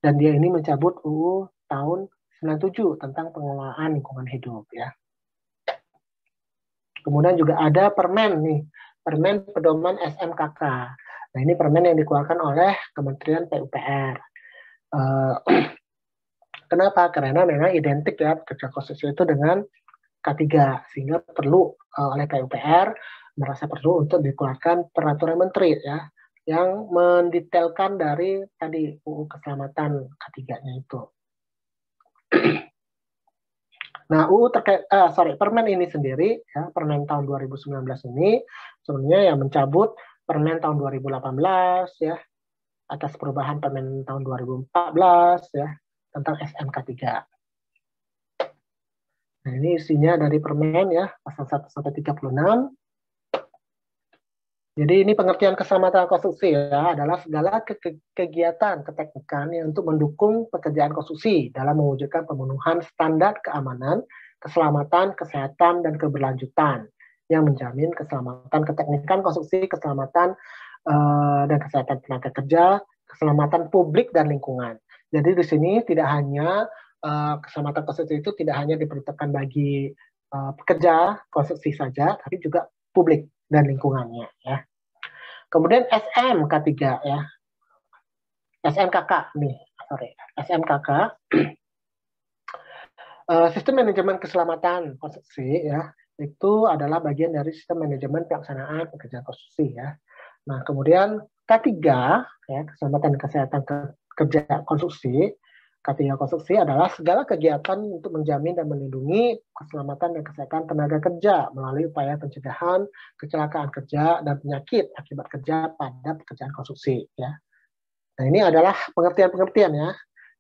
dan dia ini mencabut UU tahun 97 tentang pengelolaan lingkungan hidup ya. Kemudian juga ada permen nih, permen pedoman SMKK. Nah ini permen yang dikeluarkan oleh Kementerian PUPR. Kenapa? Karena memang identik ya kerja konstruksi itu dengan K3 sehingga perlu oleh PUPR merasa perlu untuk dikeluarkan peraturan menteri ya yang mendetailkan dari tadi UU keselamatan K3-nya itu. Nah, Permen ini sendiri, ya, Permen tahun 2019 ini sebenarnya yang mencabut Permen tahun 2018, ya, atas perubahan Permen tahun 2014, ya, tentang SMK 3. Nah, ini isinya dari Permen, ya, pasal 1 sampai 36. Jadi ini pengertian keselamatan konstruksi, ya, adalah segala kegiatan keteknikan yang untuk mendukung pekerjaan konstruksi dalam mewujudkan pemenuhan standar keamanan, keselamatan, kesehatan, dan keberlanjutan yang menjamin keselamatan keteknikan konstruksi, keselamatan dan kesehatan tenaga kerja, keselamatan publik dan lingkungan. Jadi di sini tidak hanya keselamatan konstruksi itu tidak hanya diperuntukkan bagi pekerja konstruksi saja, tapi juga publik dan lingkungannya, ya. Kemudian SMK3, ya. SMKK nih, SMKK. Sistem manajemen keselamatan konstruksi, ya, itu adalah bagian dari sistem manajemen pelaksanaan pekerjaan konstruksi, ya. Nah, kemudian K3, ya, keselamatan dan kesehatan kerja konstruksi. K3 konstruksi adalah segala kegiatan untuk menjamin dan melindungi keselamatan dan kesehatan tenaga kerja melalui upaya pencegahan kecelakaan kerja dan penyakit akibat kerja pada pekerjaan konstruksi, ya. Nah, ini adalah pengertian-pengertian, ya.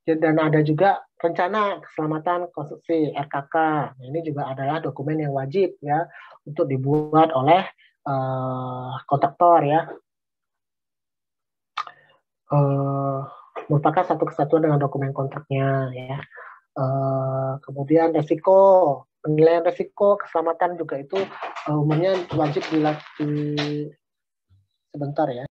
Dan ada juga rencana keselamatan konstruksi RKK. Nah, ini juga adalah dokumen yang wajib, ya, untuk dibuat oleh kontraktor, ya. Merupakan satu kesatuan dengan dokumen kontraknya, ya. Kemudian penilaian resiko keselamatan juga itu umumnya wajib dilatih sebentar, ya.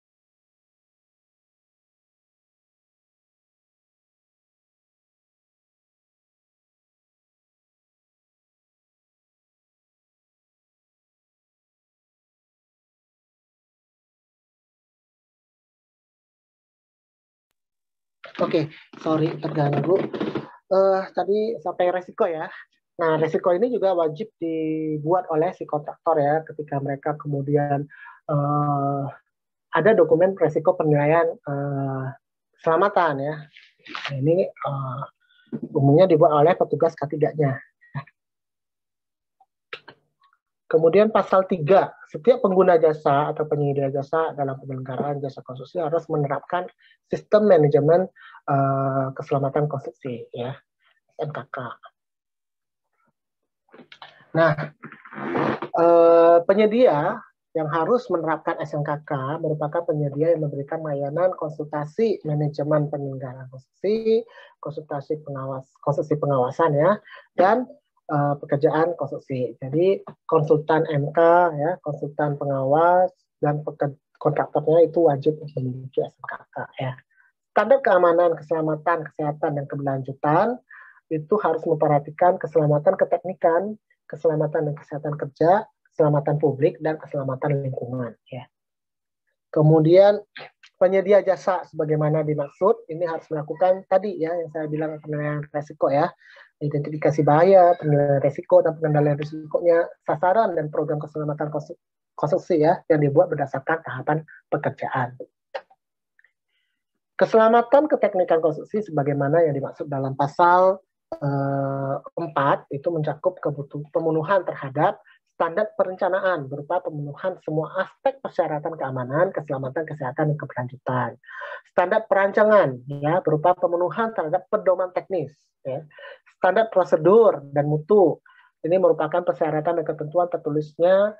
Oke, sorry terganggu. Tadi sampai resiko, ya. Nah, resiko ini juga wajib dibuat oleh si kontraktor, ya, ketika mereka kemudian ada dokumen resiko penilaian keselamatan, ya. Nah, ini umumnya dibuat oleh petugas K3-nya. Kemudian pasal 3, setiap pengguna jasa atau penyedia jasa dalam penyelenggaraan jasa konstruksi harus menerapkan sistem manajemen keselamatan konstruksi, ya, SMKK. Nah, penyedia yang harus menerapkan SMKK merupakan penyedia yang memberikan layanan konsultasi manajemen penyelenggaraan konstruksi, konsultasi pengawasan, ya, dan pekerjaan konstruksi. Jadi konsultan MK, ya, konsultan pengawas, dan kontraktornya itu wajib memiliki SMKK, ya. Standar keamanan, keselamatan, kesehatan, dan keberlanjutan itu harus memperhatikan keselamatan keteknikan, keselamatan dan kesehatan kerja, keselamatan publik, dan keselamatan lingkungan, ya. Kemudian penyedia jasa sebagaimana dimaksud ini harus melakukan tadi, ya, yang saya bilang penilaian resiko, ya, identifikasi bahaya, penilaian resiko dan pengendalian risikonya, sasaran dan program keselamatan konstruksi, ya, yang dibuat berdasarkan tahapan pekerjaan. Keselamatan keteknikan konstruksi sebagaimana yang dimaksud dalam pasal 4 itu mencakup pemenuhan terhadap standar perencanaan berupa pemenuhan semua aspek persyaratan keamanan, keselamatan, kesehatan, dan keberlanjutan. Standar perancangan, ya, berupa pemenuhan terhadap pedoman teknis, ya. Standar prosedur dan mutu, ini merupakan persyaratan dan ketentuan tertulisnya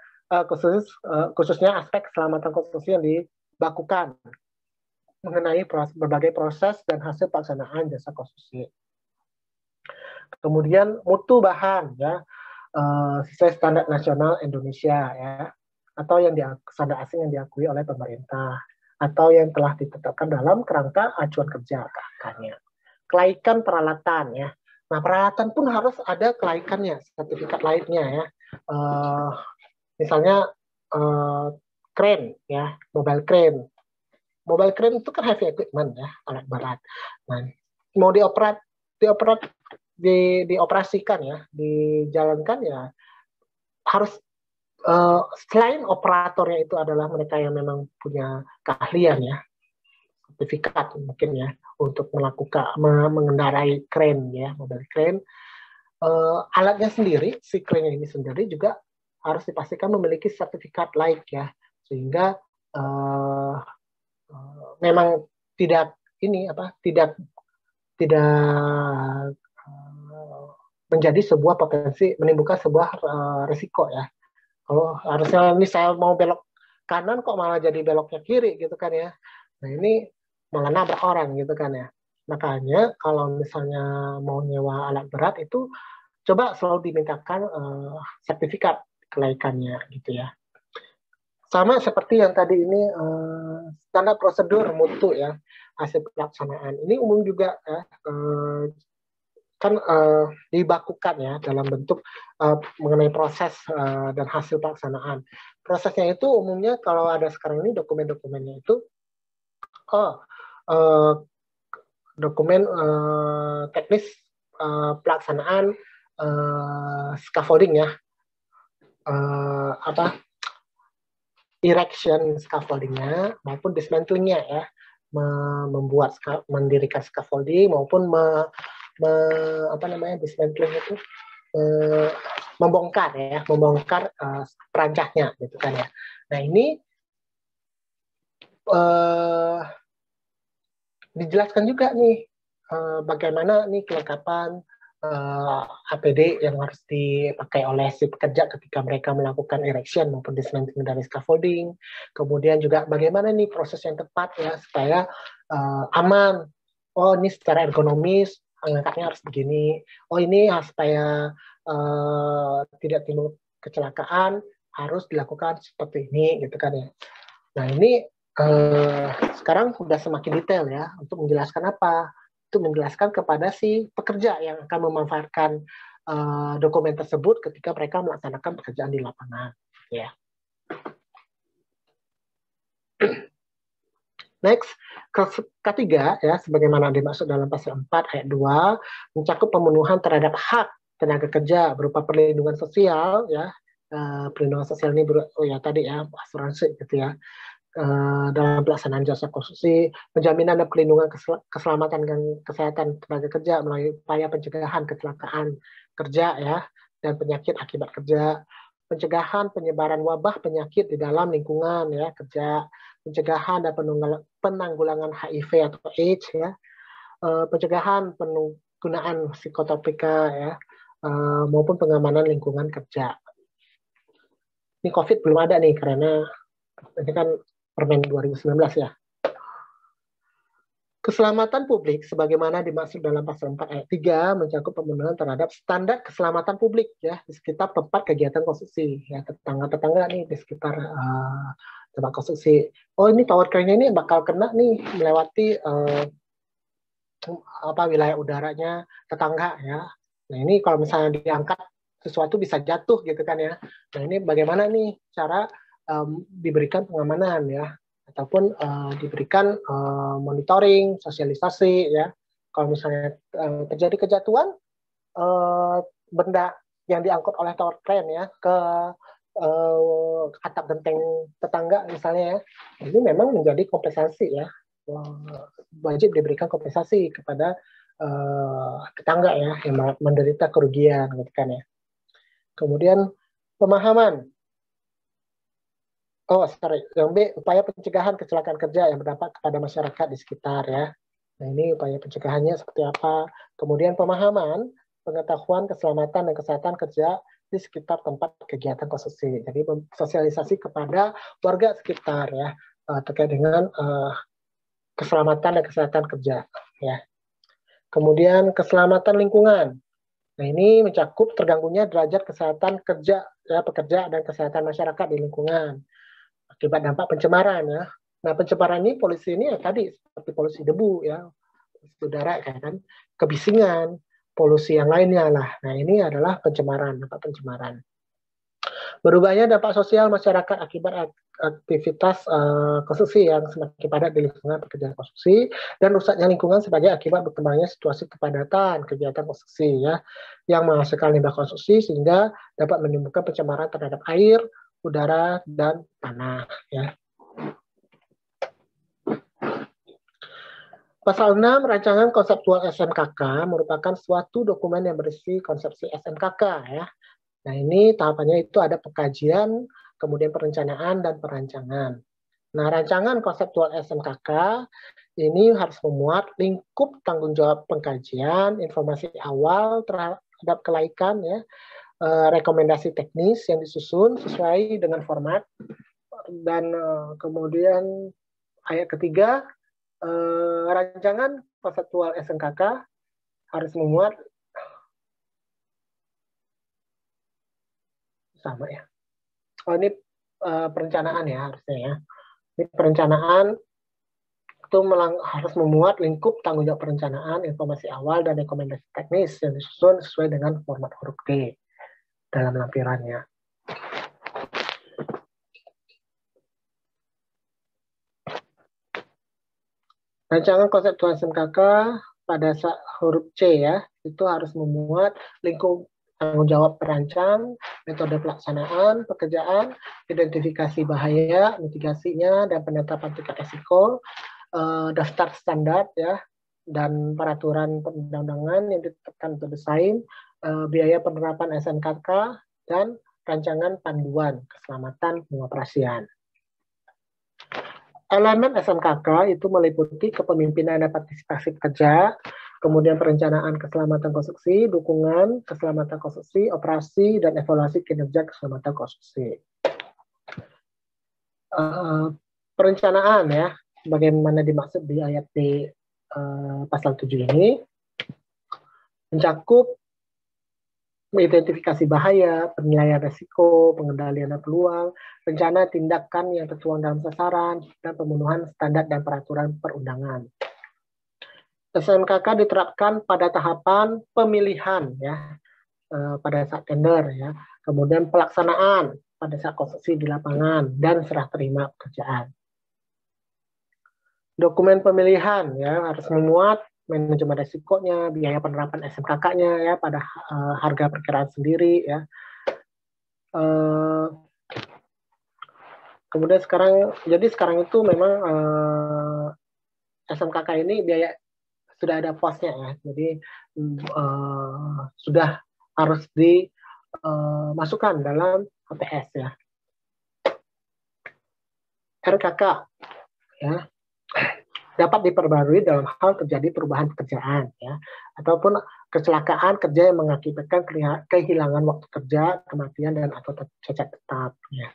khususnya aspek keselamatan konstruksi yang dibakukan mengenai berbagai proses dan hasil pelaksanaan jasa konstruksi. Kemudian mutu bahan, ya, sesuai standar nasional Indonesia, ya, atau yang standar asing yang diakui oleh pemerintah, atau yang telah ditetapkan dalam kerangka acuan kerja KAK-nya. Kelaikan peralatan, ya. Nah, peralatan pun harus ada kelaikannya, sertifikat lainnya, ya. Misalnya crane, ya, mobile crane. Mobile crane itu kan heavy equipment, ya, alat berat. Nah, mau dioperasikan, ya, dijalankan, ya, harus selain operatornya itu adalah mereka yang memang punya keahlian ya, sertifikat mungkin ya, untuk melakukan mengendarai kren ya, mobil kren, alatnya sendiri, si kren ini sendiri juga harus dipastikan memiliki sertifikat layak ya, sehingga memang tidak tidak menjadi sebuah potensi menimbulkan sebuah risiko ya. Kalau harusnya ini saya mau belok kanan kok malah jadi beloknya kiri gitu kan ya. Nah ini malah nabrak orang gitu kan ya. Makanya kalau misalnya mau nyewa alat berat itu coba selalu dimintakan sertifikat kelaikannya gitu ya. Sama seperti yang tadi ini standar prosedur mutu ya, hasil pelaksanaan. Ini umum juga ya, kan dibakukan ya dalam bentuk mengenai proses dan hasil pelaksanaan. Prosesnya itu umumnya kalau ada sekarang ini dokumen-dokumennya itu dokumen teknis pelaksanaan scaffolding ya, erection scaffoldingnya maupun dismantlingnya ya, mendirikan scaffolding maupun dismantling itu membongkar perancahnya gitu kan ya. Nah ini dijelaskan juga nih bagaimana nih kelengkapan APD yang harus dipakai oleh si pekerja ketika mereka melakukan erection maupun dismantling dari scaffolding. Kemudian juga bagaimana nih proses yang tepat ya supaya aman. Oh ini secara ergonomis angkatnya harus begini. Oh ini supaya tidak timbul kecelakaan harus dilakukan seperti ini gitu kan ya. Nah ini sekarang sudah semakin detail ya untuk menjelaskan apa? Itu menjelaskan kepada si pekerja yang akan memanfaatkan dokumen tersebut ketika mereka melaksanakan pekerjaan di lapangan. Ya. Next, ketiga ya, sebagaimana dimaksud dalam pasal 4 ayat 2, mencakup pemenuhan terhadap hak tenaga kerja berupa perlindungan sosial ya. Perlindungan sosial ini tadi ya asuransi gitu ya. Dalam pelaksanaan jasa konstruksi, penjaminan dan perlindungan keselamatan dan kesehatan tenaga kerja melalui upaya pencegahan kecelakaan kerja ya dan penyakit akibat kerja, pencegahan penyebaran wabah penyakit di dalam lingkungan ya kerja, pencegahan dan penanggulangan HIV atau AIDS ya, pencegahan penggunaan psikotropika ya, maupun pengamanan lingkungan kerja. Ini COVID belum ada nih karena ini kan Permen 2019 ya. Keselamatan publik sebagaimana dimaksud dalam pasal 4 ayat 3 mencakup pemenuhan terhadap standar keselamatan publik ya di sekitar tempat kegiatan konstruksi ya, tetangga-tetangga nih di sekitar tempat konstruksi. Oh ini tower crane ini bakal kena nih melewati wilayah udaranya tetangga ya. Nah ini kalau misalnya diangkat sesuatu bisa jatuh gitu kan ya. Nah ini bagaimana nih cara diberikan pengamanan ya, ataupun diberikan monitoring, sosialisasi ya. Kalau misalnya terjadi kejatuhan benda yang diangkut oleh tower crane ya ke atap genteng tetangga misalnya ya, ini memang menjadi kompensasi ya, wajib diberikan kompensasi kepada tetangga ya yang menderita kerugian gitu kan ya. Kemudian pemahaman. Yang B, upaya pencegahan kecelakaan kerja yang berdampak kepada masyarakat di sekitar ya. Nah ini upaya pencegahannya seperti apa. Kemudian pemahaman, pengetahuan keselamatan dan kesehatan kerja di sekitar tempat kegiatan konstruksi. Jadi sosialisasi kepada warga sekitar ya terkait dengan keselamatan dan kesehatan kerja ya. Kemudian keselamatan lingkungan. Nah ini mencakup terganggunya derajat kesehatan kerja ya pekerja dan kesehatan masyarakat di lingkungan akibat dampak pencemaran ya. Nah pencemaran ini polusi ini ya tadi seperti polusi debu ya, polusi udara kan, kebisingan, polusi yang lainnya lah. Nah ini adalah pencemaran, dampak pencemaran. Berubahnya dampak sosial masyarakat akibat aktivitas konstruksi yang semakin padat di lingkungan pekerjaan konstruksi dan rusaknya lingkungan sebagai akibat berkembangnya situasi kepadatan kegiatan konstruksi ya yang menghasilkan limbah konstruksi sehingga dapat menimbulkan pencemaran terhadap air, udara, dan tanah. Ya. Pasal 6, rancangan konseptual SMKK merupakan suatu dokumen yang berisi konsepsi SMKK. Ya. Nah, ini tahapannya itu ada pengkajian, kemudian perencanaan, dan perancangan. Nah, rancangan konseptual SMKK ini harus memuat lingkup tanggung jawab pengkajian, informasi awal terhadap kelaikan, ya, rekomendasi teknis yang disusun sesuai dengan format, dan kemudian ayat ketiga, rancangan konseptual SMKK harus memuat sama ya. Oh, ini perencanaan ya harusnya ya. Ini perencanaan itu harus memuat lingkup tanggung jawab perencanaan, informasi awal, dan rekomendasi teknis yang disusun sesuai dengan format huruf D dalam lampirannya. Rancangan konseptual SMKK pada huruf C ya, itu harus memuat lingkup tanggung jawab perancang, metode pelaksanaan pekerjaan, identifikasi bahaya, mitigasinya, dan penetapan tingkat risiko, daftar standar ya, dan peraturan perundang-undangan yang ditetapkan untuk desain, biaya penerapan SMKK, dan rancangan panduan keselamatan pengoperasian. Elemen SMKK itu meliputi kepemimpinan dan partisipasi pekerja, kemudian perencanaan keselamatan konstruksi, dukungan keselamatan konstruksi, operasi, dan evaluasi kinerja keselamatan konstruksi. Perencanaan ya, bagaimana dimaksud di ayat D pasal 7 ini, mencakup mengidentifikasi bahaya, penilaian risiko, pengendalian peluang, rencana tindakan yang tertuang dalam sasaran, dan pemenuhan standar dan peraturan perundangan. SMKK diterapkan pada tahapan pemilihan ya, pada saat tender ya, kemudian pelaksanaan pada saat konstruksi di lapangan, dan serah terima pekerjaan. Dokumen pemilihan ya harus memuat manajemen risikonya, biaya penerapan SMKK-nya ya pada harga perkiraan sendiri ya. Kemudian sekarang itu memang SMKK ini biaya sudah ada posnya ya, jadi sudah harus dimasukkan dalam HPS ya. RKK ya dapat diperbarui dalam hal terjadi perubahan pekerjaan ya, ataupun kecelakaan kerja yang mengakibatkan kehilangan waktu kerja, kematian, dan atau cacat tetap ya.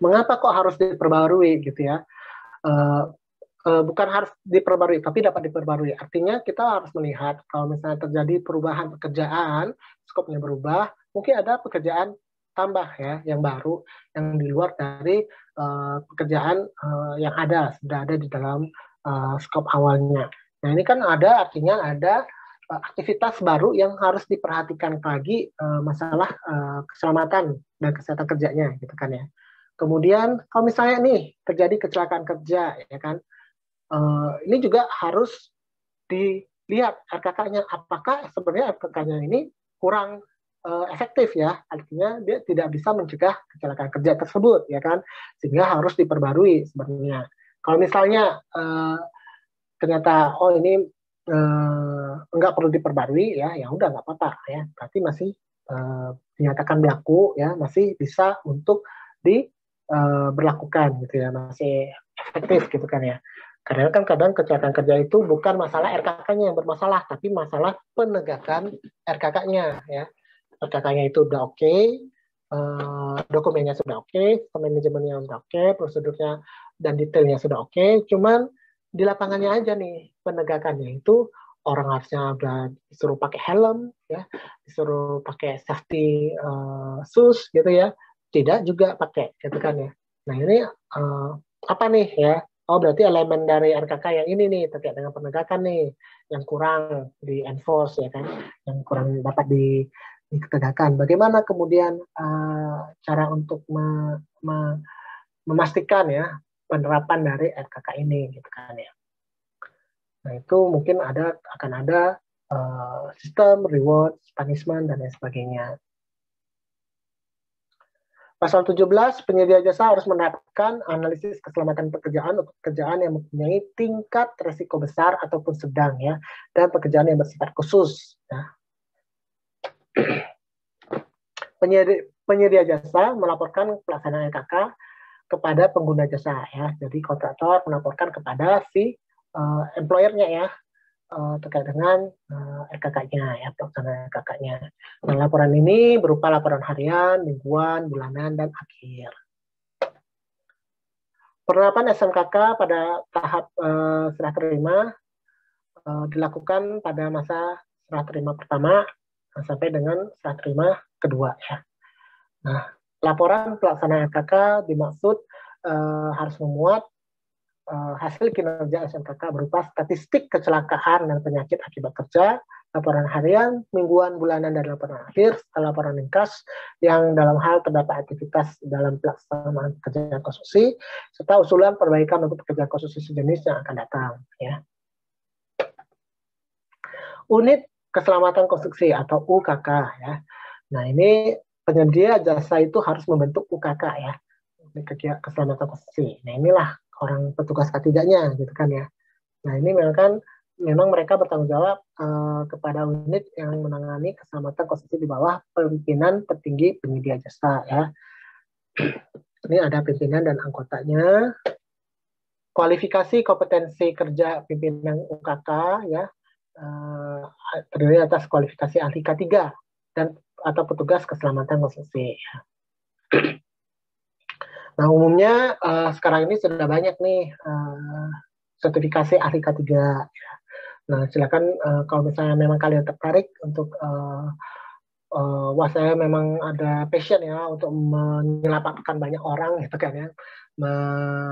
Mengapa kok harus diperbarui gitu ya? Bukan harus diperbarui, tapi dapat diperbarui. Artinya kita harus melihat kalau misalnya terjadi perubahan pekerjaan, skopnya berubah, mungkin ada pekerjaan tambah ya, yang baru, yang di luar dari pekerjaan yang sudah ada di dalam skop awalnya. Nah ini kan artinya ada aktivitas baru yang harus diperhatikan lagi, masalah keselamatan dan kesehatan kerjanya gitu kan ya. Kemudian kalau misalnya nih terjadi kecelakaan kerja ya kan, ini juga harus dilihat RKK-nya, apakah sebenarnya RKK-nya ini kurang efektif ya, artinya dia tidak bisa mencegah kecelakaan kerja tersebut ya kan, sehingga harus diperbarui sebenarnya. Kalau misalnya ternyata ini enggak perlu diperbarui ya udah nggak apa-apa ya, berarti masih dinyatakan berlaku ya, masih bisa untuk diberlakukan gitu ya, masih efektif gitu kan ya. Karena kan kadang kecelakaan kerja itu bukan masalah RKK-nya yang bermasalah, tapi masalah penegakan RKK-nya ya. RKK-nya itu udah oke, dokumennya sudah oke, manajemennya sudah oke, prosedurnya dan detailnya sudah oke, cuman di lapangannya aja nih penegakannya itu orang harusnya udah disuruh pakai helm ya, disuruh pakai safety shoes gitu ya, tidak juga pakai gitu kan ya. Nah ini apa nih ya? Oh berarti elemen dari RKK yang ini nih terkait dengan penegakan nih yang kurang di enforce ya kan, yang kurang dapat ditegakkan. Bagaimana kemudian cara untuk memastikan ya penerapan dari RKK ini gitu kan ya. Nah itu mungkin akan ada sistem, reward, punishment, dan lain sebagainya. Pasal 17, penyedia jasa harus menerapkan analisis keselamatan pekerjaan untuk pekerjaan yang mempunyai tingkat risiko besar ataupun sedang, ya, dan pekerjaan yang bersifat khusus. Ya. Penyedia jasa melaporkan pelaksanaan RKK kepada pengguna jasa, ya. Jadi kontraktor melaporkan kepada si employer-nya, ya, terkait dengan RKK-nya, ya, pelaksanaan RKK-nya. Nah, laporan ini berupa laporan harian, mingguan, bulanan, dan akhir. Penerapan SMKK pada tahap serah terima dilakukan pada masa serah terima pertama sampai dengan serah terima kedua, ya. Nah, laporan pelaksanaan RKK dimaksud harus memuat hasil kinerja SMKK berupa statistik kecelakaan dan penyakit akibat kerja, laporan harian, mingguan, bulanan, dan laporan akhir, serta laporan ringkas yang dalam hal terdapat aktivitas dalam pelaksanaan pekerjaan konstruksi, serta usulan perbaikan untuk pekerjaan konstruksi sejenis yang akan datang. Ya. Unit Keselamatan Konstruksi atau UKK. Ya. Nah, ini penyedia jasa itu harus membentuk UKK, ya, Unit Keselamatan Konstruksi. Nah, inilah orang petugas K3-nya, gitu kan, ya. Nah, ini memang mereka bertanggung jawab kepada unit yang menangani keselamatan konstruksi di bawah pimpinan petinggi penyedia jasa, ya. Ini ada pimpinan dan anggotanya. Kualifikasi kompetensi kerja pimpinan UKK, ya, terdiri atas kualifikasi ahli K3 dan atau petugas keselamatan konstruksi. Ya. Nah, umumnya sekarang ini sudah banyak nih sertifikasi ahli K3. Ya. Nah, silakan kalau misalnya memang kalian tertarik untuk wah, saya memang ada passion, ya, untuk menyelamatkan banyak orang, gitu kan, ya,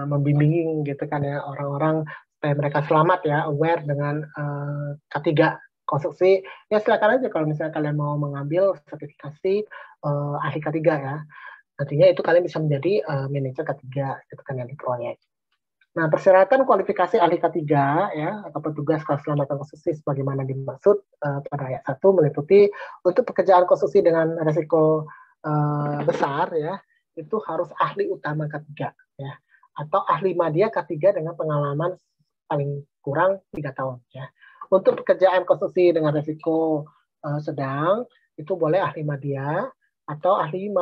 membimbing, gitu kan, ya, orang-orang supaya mereka selamat, ya, aware dengan K3 konstruksi. Ya, silakan aja kalau misalnya kalian mau mengambil sertifikasi ahli K3, ya. Nantinya itu kalian bisa menjadi manajer K3, gitu kan, ya, di proyek. Nah, persyaratan kualifikasi ahli K3, ya, atau petugas keselamatan konstruksi sebagaimana dimaksud pada ayat 1 meliputi untuk pekerjaan konstruksi dengan risiko besar, ya, itu harus ahli utama K3, ya, atau ahli madya K3 dengan pengalaman paling kurang 3 tahun, ya. Untuk pekerjaan konstruksi dengan risiko sedang itu boleh ahli madya atau ahli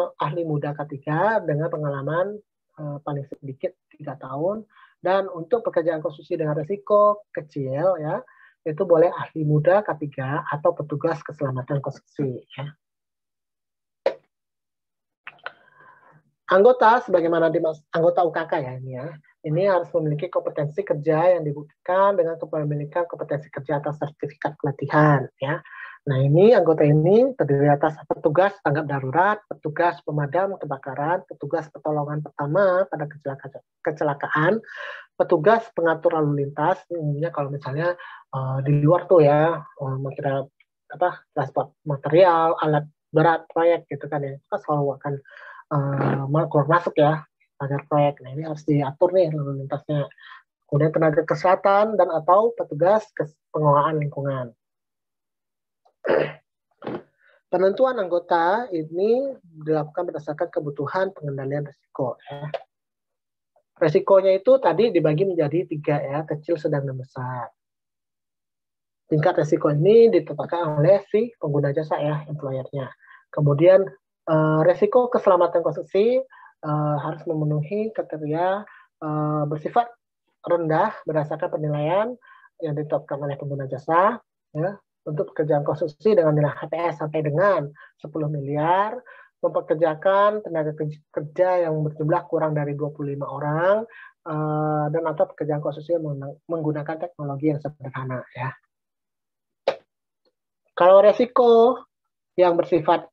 muda K3 dengan pengalaman paling sedikit 3 tahun. Dan untuk pekerjaan konstruksi dengan risiko kecil, ya, itu boleh ahli muda K3 atau petugas keselamatan konstruksi. Ya. Anggota, sebagaimana anggota UKK, ya, ini harus memiliki kompetensi kerja yang dibuktikan dengan kepemilikan kompetensi kerja atau sertifikat pelatihan. Ya. Nah, ini anggota ini terdiri atas petugas tanggap darurat, petugas pemadam kebakaran, petugas pertolongan pertama pada kecelakaan, petugas pengatur lalu lintas. Umumnya kalau misalnya di luar tuh, ya, transport material, alat berat proyek, gitu kan, ya, kita selalu akan keluar masuk, ya, agar proyek. Nah, ini harus diatur nih lalu lintasnya. Kemudian tenaga kesehatan dan atau petugas pengelolaan lingkungan. Penentuan anggota ini dilakukan berdasarkan kebutuhan pengendalian risiko. Ya. Risikonya itu tadi dibagi menjadi 3, ya, kecil, sedang, dan besar. Tingkat risiko ini ditetapkan oleh si pengguna jasa, ya, employer-nya. Kemudian risiko keselamatan konstruksi harus memenuhi kriteria bersifat rendah berdasarkan penilaian yang ditetapkan oleh pengguna jasa, ya. Untuk pekerjaan konstruksi dengan nilai HPS sampai dengan 10 miliar, mempekerjakan tenaga kerja yang berjumlah kurang dari 25 orang, dan atau pekerjaan konstruksi yang menggunakan teknologi yang sederhana, ya. Kalau resiko yang bersifat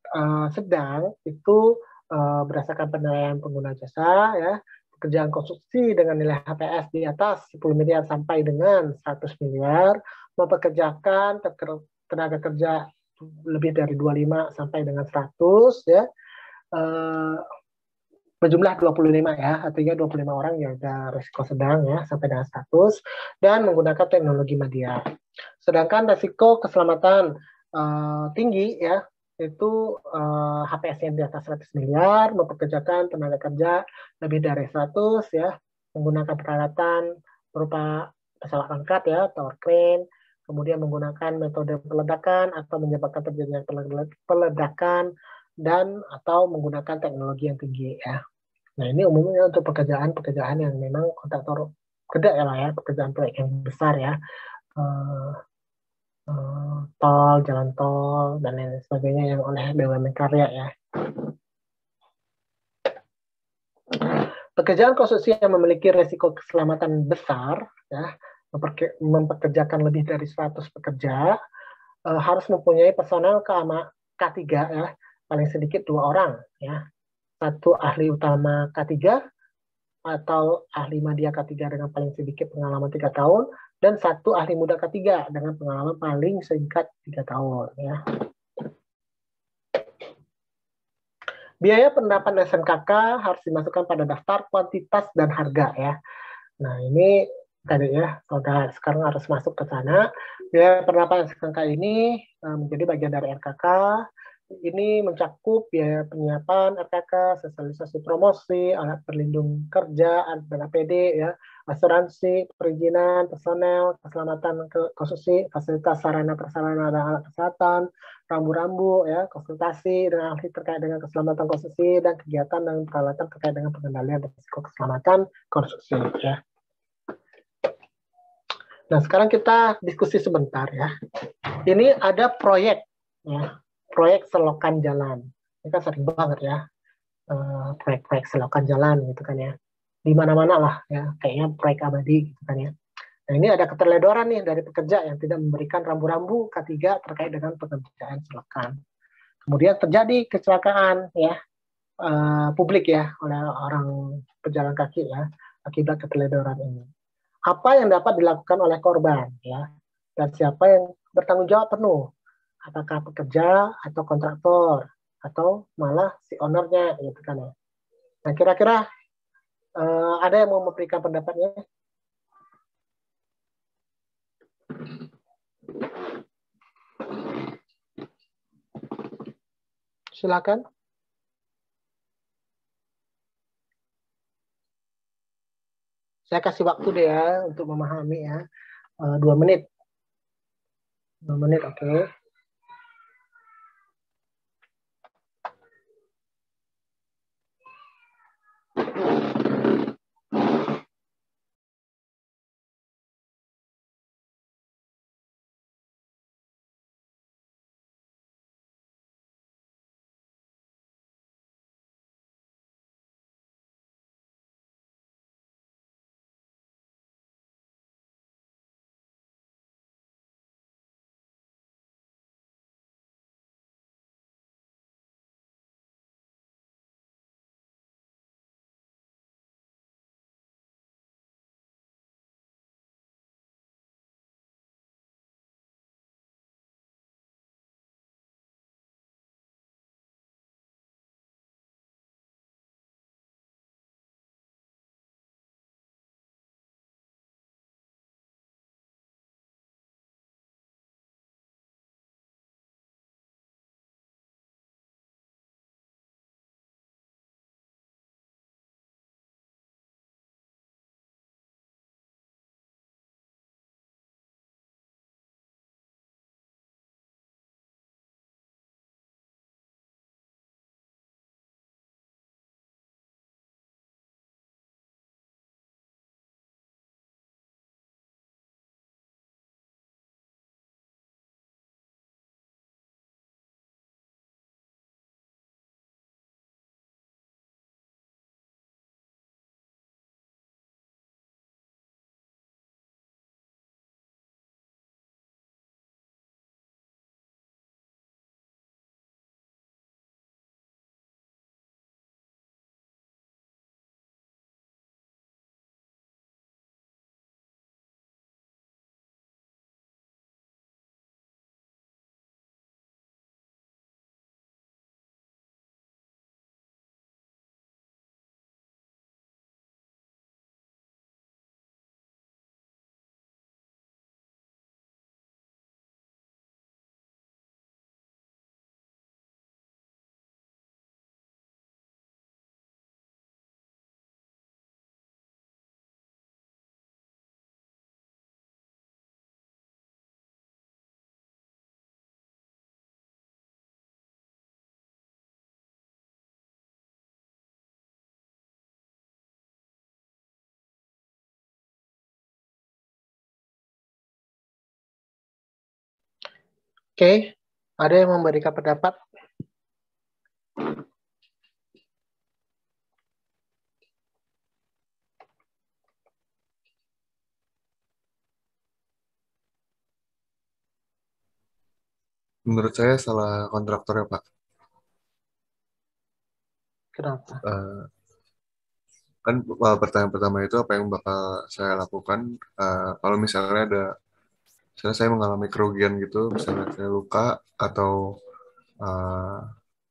sedang itu berdasarkan penilaian pengguna jasa, ya, pekerjaan konstruksi dengan nilai HPS di atas 10 miliar sampai dengan 100 miliar, mempekerjakan tenaga kerja lebih dari 25 sampai dengan 100, ya, berjumlah 25, ya, artinya 25 orang, ya, ada risiko sedang, ya, sampai dengan 100, dan menggunakan teknologi media. Sedangkan resiko keselamatan tinggi ya itu HPS-nya di atas 100 miliar, mempekerjakan tenaga kerja lebih dari 100 ya, menggunakan peralatan berupa pesawat angkat ya, tower crane, kemudian menggunakan metode peledakan atau menyebabkan terjadinya peledakan dan atau menggunakan teknologi yang tinggi ya. Nah, ini umumnya untuk pekerjaan-pekerjaan yang memang kontraktor gede ya lah ya, pekerjaan proyek yang besar ya. Eh, Tol, jalan tol, dan lain sebagainya yang oleh BUMN Karya ya. Pekerjaan konstruksi yang memiliki risiko keselamatan besar, ya, mempekerjakan lebih dari 100 pekerja, harus mempunyai personel K3 ya, paling sedikit 2 orang ya. Satu ahli utama K3 atau ahli media K3 dengan paling sedikit pengalaman 3 tahun, dan satu ahli muda K3 dengan pengalaman paling singkat 3 tahun ya. Biaya penerapan SNKK harus dimasukkan pada daftar kuantitas dan harga ya. Nah, ini tadi ya, sekarang harus masuk ke sana. Biaya penerapan SNKK ini menjadi bagian dari RKK. Ini mencakup biaya penyiapan RKK, sosialisasi promosi, alat pelindung kerja, dan APD, ya, asuransi, perizinan, personel, keselamatan konstruksi, fasilitas sarana prasarana dan alat kesehatan, rambu-rambu, ya, konsultasi dengan ahli terkait dengan keselamatan konstruksi, dan kegiatan dan peralatan terkait dengan pengendalian risiko keselamatan konstruksi. Ya. Nah, sekarang kita diskusi sebentar ya. Ini ada proyek, ya, proyek selokan jalan. Ini kan sering banget ya, proyek-proyek selokan jalan gitu kan ya. Di mana-mana lah ya, kayaknya proyek abadi gitu kan ya. Nah, ini ada keteledoran nih dari pekerja yang tidak memberikan rambu-rambu K3 terkait dengan pekerjaan selokan. Kemudian terjadi kecelakaan ya, publik ya, oleh orang pejalan kaki ya, akibat keteledoran ini. Apa yang dapat dilakukan oleh korban ya, dan siapa yang bertanggung jawab penuh, apakah pekerja atau kontraktor atau malah si ownernya gitu kan ya. Nah, kira-kira ada yang mau memberikan pendapatnya? Silakan. Saya kasih waktu deh ya untuk memahami ya. 2 menit. 2 menit, oke. Okay. Oke, ada yang memberikan pendapat? Menurut saya salah kontraktornya, Pak. Kenapa? Eh, kan pertanyaan pertama itu apa yang bakal saya lakukan kalau misalnya saya mengalami kerugian gitu, misalnya saya luka atau eh,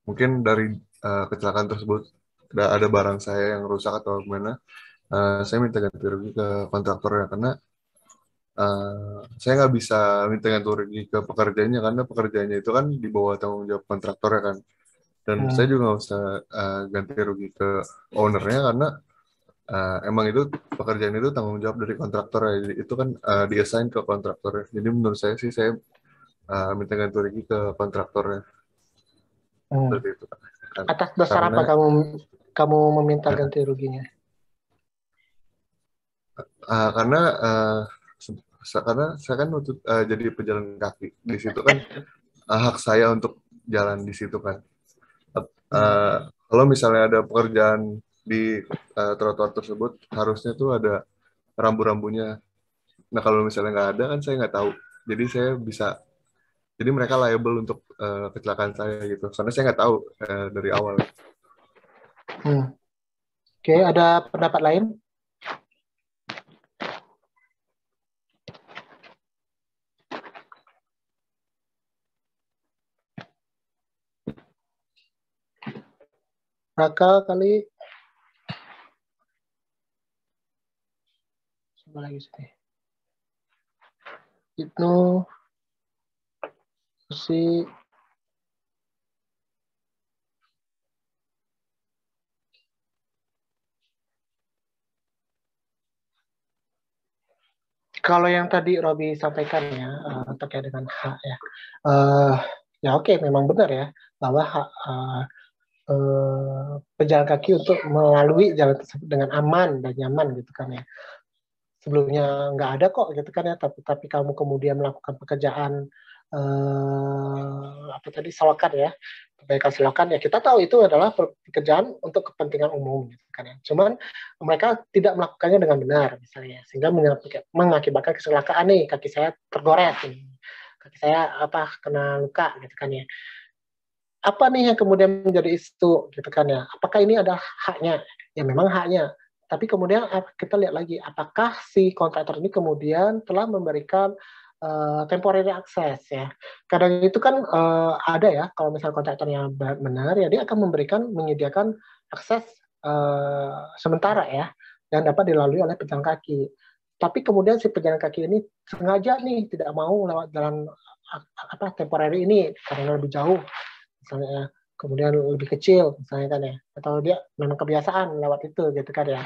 mungkin dari kecelakaan tersebut ada barang saya yang rusak atau gimana, saya minta ganti rugi ke kontraktornya karena saya nggak bisa minta ganti rugi ke pekerjanya karena pekerjaannya itu kan di bawah tanggung jawab kontraktornya kan. Dan saya juga nggak usah ganti rugi ke ownernya karena emang itu pekerjaan itu tanggung jawab dari kontraktor ya. Jadi itu kan diassign ke kontraktor. Jadi menurut saya sih saya minta ganti rugi ke kontraktornya seperti itu. Atas dasar Karena apa kamu meminta ganti ruginya? karena karena saya kan untuk jadi pejalan kaki di situ kan hak saya untuk jalan di situ kan. Kalau misalnya ada pekerjaan di trotoar tersebut harusnya tuh ada rambu-rambunya. Nah kalau misalnya nggak ada kan saya nggak tahu. Jadi saya bisa, jadi mereka liable untuk kecelakaan saya gitu. Karena saya nggak tahu dari awal. Oke, ada pendapat lain? Raka kali. Coba lagi sini. Itu si kalau yang tadi Robi sampaikan ya terkait dengan hak ya, ya oke, memang benar ya bahwa hak pejalan kaki untuk melalui jalan tersebut dengan aman dan nyaman gitu kan ya. Sebelumnya nggak ada kok gitu kan ya, tapi kamu kemudian melakukan pekerjaan apa tadi selokan ya, perbaikan selokan ya, kita tahu itu adalah pekerjaan untuk kepentingan umum gitu kan ya. Cuman mereka tidak melakukannya dengan benar misalnya, sehingga mengakibatkan kecelakaan nih, kaki saya tergores nih, kaki saya apa kena luka gitu kan ya. Apa nih yang kemudian menjadi isu gitu kan ya? Apakah ini ada haknya? Ya memang haknya. Tapi kemudian kita lihat lagi, apakah si kontraktor ini kemudian telah memberikan temporary access ya. Kadang itu kan ada ya, kalau misalnya kontraktornya benar ya dia akan menyediakan akses sementara ya, yang dapat dilalui oleh pejalan kaki. Tapi kemudian si pejalan kaki ini sengaja nih tidak mau lewat jalan apa temporary ini karena lebih jauh misalnya, kemudian lebih kecil misalnya kan ya, atau dia memang kebiasaan lewat itu gitu kan ya,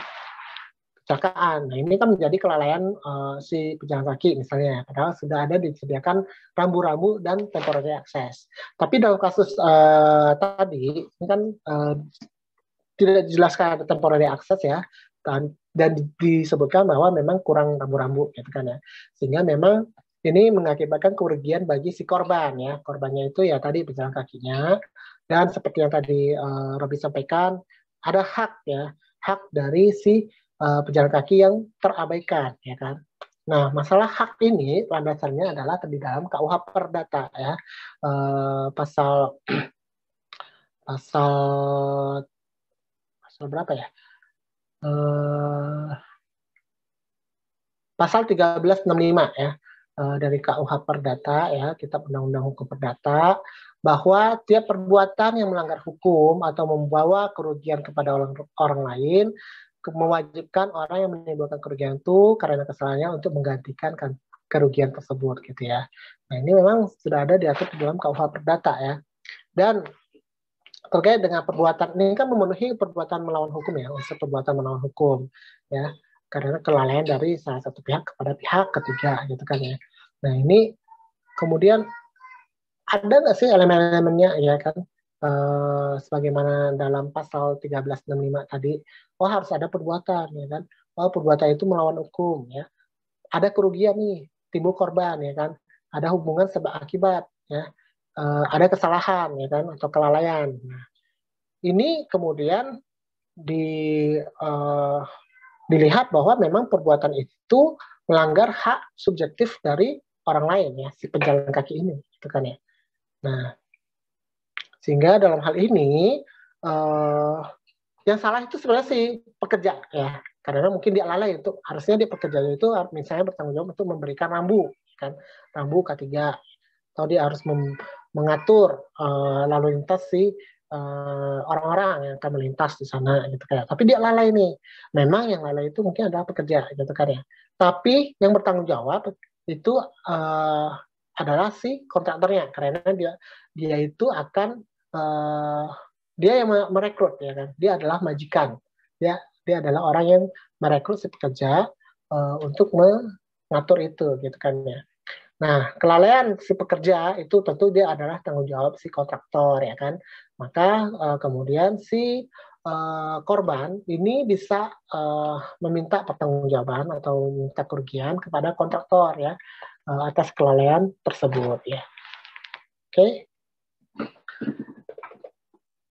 kecelakaan. Nah ini kan menjadi kelalaian si pejalan kaki misalnya, padahal sudah ada disediakan rambu-rambu dan temporary access. Tapi dalam kasus tadi ini kan tidak dijelaskan ada temporary access ya, dan disebutkan bahwa memang kurang rambu-rambu gitu kan ya, sehingga memang ini mengakibatkan kerugian bagi si korban ya. Korbannya itu ya tadi pejalan kakinya, dan seperti yang tadi Robi sampaikan, ada hak ya, hak dari si pejalan kaki yang terabaikan ya kan. Nah, masalah hak ini landasannya adalah di dalam KUH Perdata ya, pasal pasal berapa ya? Pasal 1365 ya, dari KUH Perdata ya, Kitab Undang-Undang Hukum Perdata, bahwa tiap perbuatan yang melanggar hukum atau membawa kerugian kepada orang lain mewajibkan orang yang menimbulkan kerugian itu karena kesalahannya untuk menggantikan kerugian tersebut gitu ya. Nah ini memang sudah ada diatur di dalam KUH Perdata ya. Dan terkait dengan perbuatan ini kan memenuhi perbuatan melawan hukum ya, unsur perbuatan melawan hukum ya, karena kelalaian dari salah satu pihak kepada pihak ketiga gitu kan ya. Nah ini kemudian ada nggak sih elemen-elemennya ya kan, sebagaimana dalam pasal 1365 tadi, oh harus ada perbuatan ya kan, oh perbuatan itu melawan hukum ya, ada kerugian nih, timbul korban ya kan, ada hubungan sebab akibat ya, ada kesalahan ya kan atau kelalaian. Nah, ini kemudian dilihat bahwa memang perbuatan itu melanggar hak subjektif dari orang lain ya, si pejalan kaki ini, gitu kan ya. Nah, sehingga dalam hal ini yang salah itu sebenarnya si pekerja ya, karena mungkin dia lalai, itu harusnya dia pekerjanya itu misalnya bertanggung jawab untuk memberikan rambu kan, rambu K3, atau dia harus mengatur lalu lintas si orang-orang yang akan melintas di sana gitu kan. Tapi dia lalai nih. Memang yang lalai itu mungkin adalah pekerja gitu kan ya. Tapi yang bertanggung jawab itu adalah si kontraktornya, karena dia itu akan dia yang merekrut ya kan. Dia adalah majikan. Dia adalah orang yang merekrut si pekerja untuk mengatur itu gitu kan ya. Nah, kelalaian si pekerja itu tentu dia adalah tanggung jawab si kontraktor ya kan. Maka kemudian si korban ini bisa meminta pertanggungjawaban atau meminta kerugian kepada kontraktor ya atas kelalaian tersebut ya. Oke.